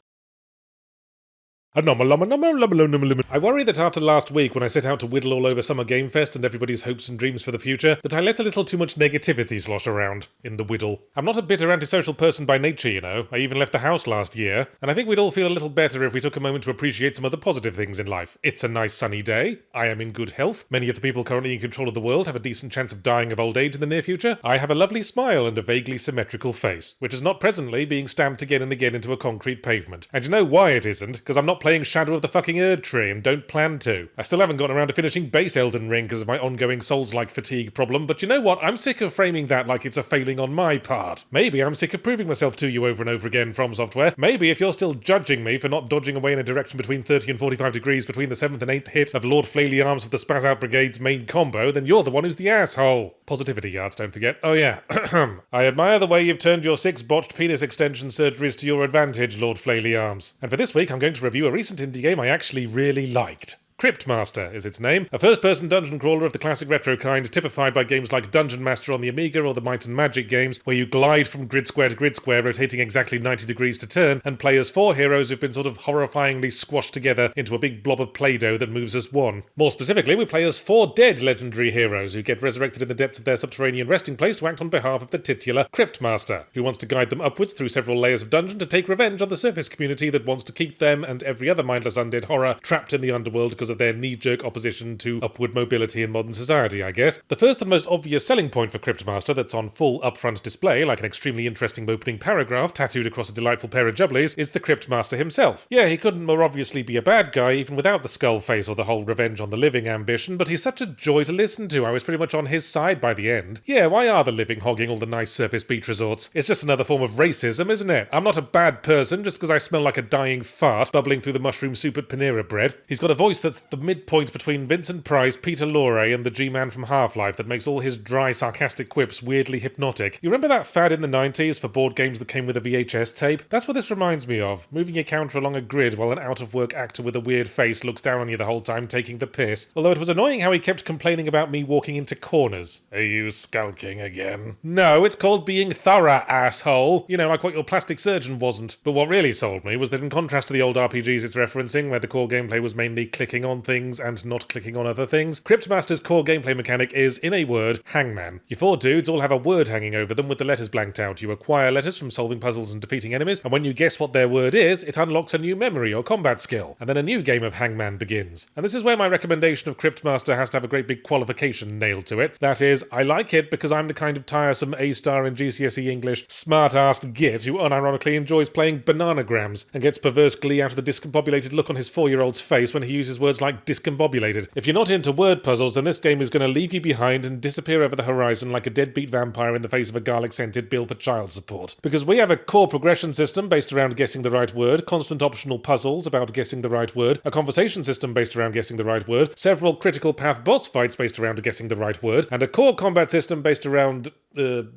I worry that after last week when I set out to whittle all over Summer Game Fest and everybody's hopes and dreams for the future, that I let a little too much negativity slosh around in the whittle. I'm not a bitter antisocial person by nature, you know. I even left the house last year, and I think we'd all feel a little better if we took a moment to appreciate some of the positive things in life. It's a nice sunny day. I am in good health. Many of the people currently in control of the world have a decent chance of dying of old age in the near future. I have a lovely smile and a vaguely symmetrical face, which is not presently being stamped again and again into a concrete pavement. And you know why it isn't? Because I'm not playing Shadow of the fucking Erdtree and don't plan to. I still haven't gotten around to finishing base Elden Ring because of my ongoing Souls-like fatigue problem, but you know what? I'm sick of framing that like it's a failing on my part. Maybe I'm sick of proving myself to you over and over again from Software. Maybe if you're still judging me for not dodging away in a direction between 30 and 45 degrees between the 7th and 8th hit of Lord Flaily Arms of the Spaz Out Brigade's main combo, then you're the one who's the asshole. Positivity yards, don't forget. Oh yeah. I admire the way you've turned your 6 botched penis extension surgeries to your advantage, Lord Flaily Arms. And for this week, I'm going to review a recent indie game I actually really liked. Cryptmaster is its name, a first-person dungeon crawler of the classic retro kind, typified by games like Dungeon Master on the Amiga or the Might and Magic games, where you glide from grid square to grid square, rotating exactly 90 degrees to turn, and play as 4 heroes who've been sort of horrifyingly squashed together into a big blob of Play-Doh that moves as one. More specifically, we play as 4 dead legendary heroes who get resurrected in the depths of their subterranean resting place to act on behalf of the titular Cryptmaster, who wants to guide them upwards through several layers of dungeon to take revenge on the surface community that wants to keep them and every other mindless undead horror trapped in the underworld because of their knee-jerk opposition to upward mobility in modern society, I guess. The first and most obvious selling point for Cryptmaster that's on full upfront display, like an extremely interesting opening paragraph tattooed across a delightful pair of jubblies, is the Cryptmaster himself. Yeah, he couldn't more obviously be a bad guy even without the skull face or the whole revenge on the living ambition, but he's such a joy to listen to. I was pretty much on his side by the end. Yeah, why are the living hogging all the nice surface beach resorts? It's just another form of racism, isn't it? I'm not a bad person just because I smell like a dying fart bubbling through the mushroom soup at Panera Bread. He's got a voice that that's the midpoint between Vincent Price, Peter Lorre, and the G-Man from Half-Life that makes all his dry, sarcastic quips weirdly hypnotic. You remember that fad in the 90s for board games that came with a VHS tape? That's what this reminds me of. Moving your counter along a grid while an out-of-work actor with a weird face looks down on you the whole time taking the piss. Although it was annoying how he kept complaining about me walking into corners. Are you skulking again? No, it's called being thorough, asshole. You know, like what your plastic surgeon wasn't. But what really sold me was that in contrast to the old RPGs it's referencing, where the core gameplay was mainly clicking on things and not clicking on other things, Cryptmaster's core gameplay mechanic is, in a word, hangman. Your 4 dudes all have a word hanging over them with the letters blanked out. You acquire letters from solving puzzles and defeating enemies, and when you guess what their word is, it unlocks a new memory or combat skill, and then a new game of hangman begins. And this is where my recommendation of Cryptmaster has to have a great big qualification nailed to it. That is, I like it because I'm the kind of tiresome A-star in GCSE English smart-assed git who unironically enjoys playing bananagrams and gets perverse glee out of the discombobulated look on his 4-year-old's face when he uses words like discombobulated. If you're not into word puzzles, then this game is going to leave you behind and disappear over the horizon like a deadbeat vampire in the face of a garlic-scented bill for child support. Because we have a core progression system based around guessing the right word, constant optional puzzles about guessing the right word, a conversation system based around guessing the right word, several critical path boss fights based around guessing the right word, and a core combat system based around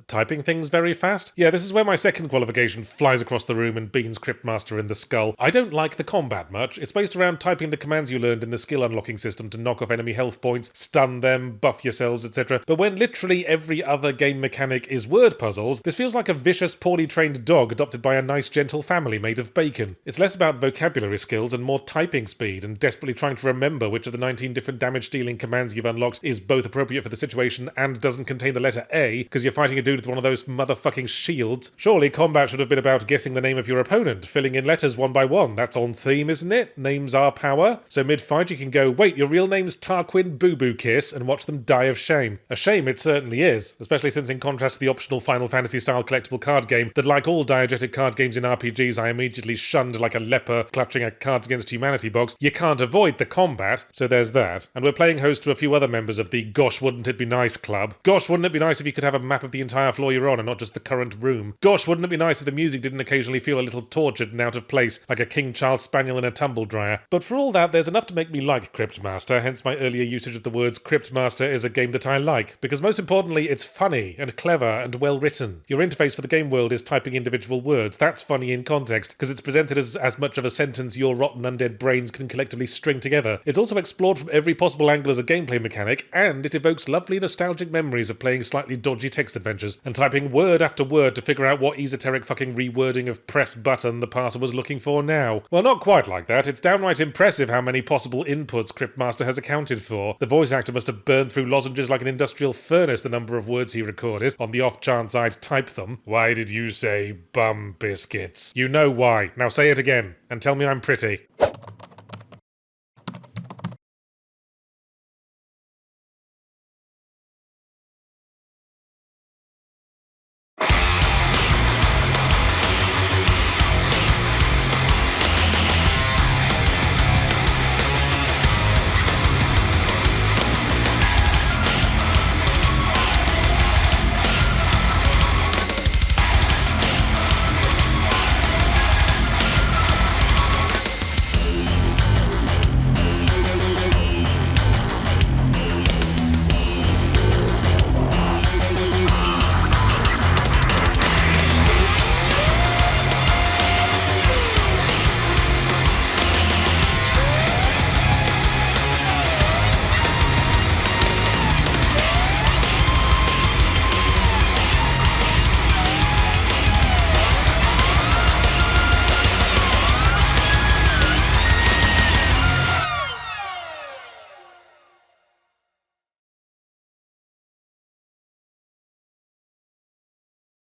typing things very fast? Yeah, this is where my second qualification flies across the room and beans Cryptmaster in the skull. I don't like the combat much. It's based around typing the commands you learned in the skill unlocking system to knock off enemy health points, stun them, buff yourselves, etc. But when literally every other game mechanic is word puzzles, this feels like a vicious, poorly trained dog adopted by a nice, gentle family made of bacon. It's less about vocabulary skills and more typing speed and desperately trying to remember which of the 19 different damage-dealing commands you've unlocked is both appropriate for the situation and doesn't contain the letter A, because you're fighting a dude with one of those motherfucking shields. Surely combat should have been about guessing the name of your opponent, filling in letters one by one. That's on theme, isn't it? Names are power. So mid-fight you can go, wait, your real name's Tarquin Boo Boo Kiss, and watch them die of shame. A shame it certainly is, especially since in contrast to the optional Final Fantasy-style collectible card game that, like all diegetic card games in RPGs, I immediately shunned like a leper clutching a Cards Against Humanity box, you can't avoid the combat, so there's that. And we're playing host to a few other members of the Gosh Wouldn't It Be Nice club. Gosh, wouldn't it be nice if you could have a map of the entire floor you're on and not just the current room? Gosh, wouldn't it be nice if the music didn't occasionally feel a little tortured and out of place, like a King Charles Spaniel in a tumble dryer? But for all that, there's enough to make me like Cryptmaster, hence my earlier usage of the words Cryptmaster is a game that I like, because most importantly, it's funny and clever and well written. Your interface for the game world is typing individual words. That's funny in context, because it's presented as much of a sentence your rotten undead brains can collectively string together. It's also explored from every possible angle as a gameplay mechanic, and it evokes lovely nostalgic memories of playing slightly dodgy text adventures and typing word after word to figure out what esoteric fucking rewording of press button the parser was looking for now. Well, not quite like that. It's downright impressive how many possible inputs Cryptmaster has accounted for. The voice actor must have burned through lozenges like an industrial furnace the number of words he recorded, on the off chance I'd type them. Why did you say bum biscuits? You know why. Now say it again, and tell me I'm pretty.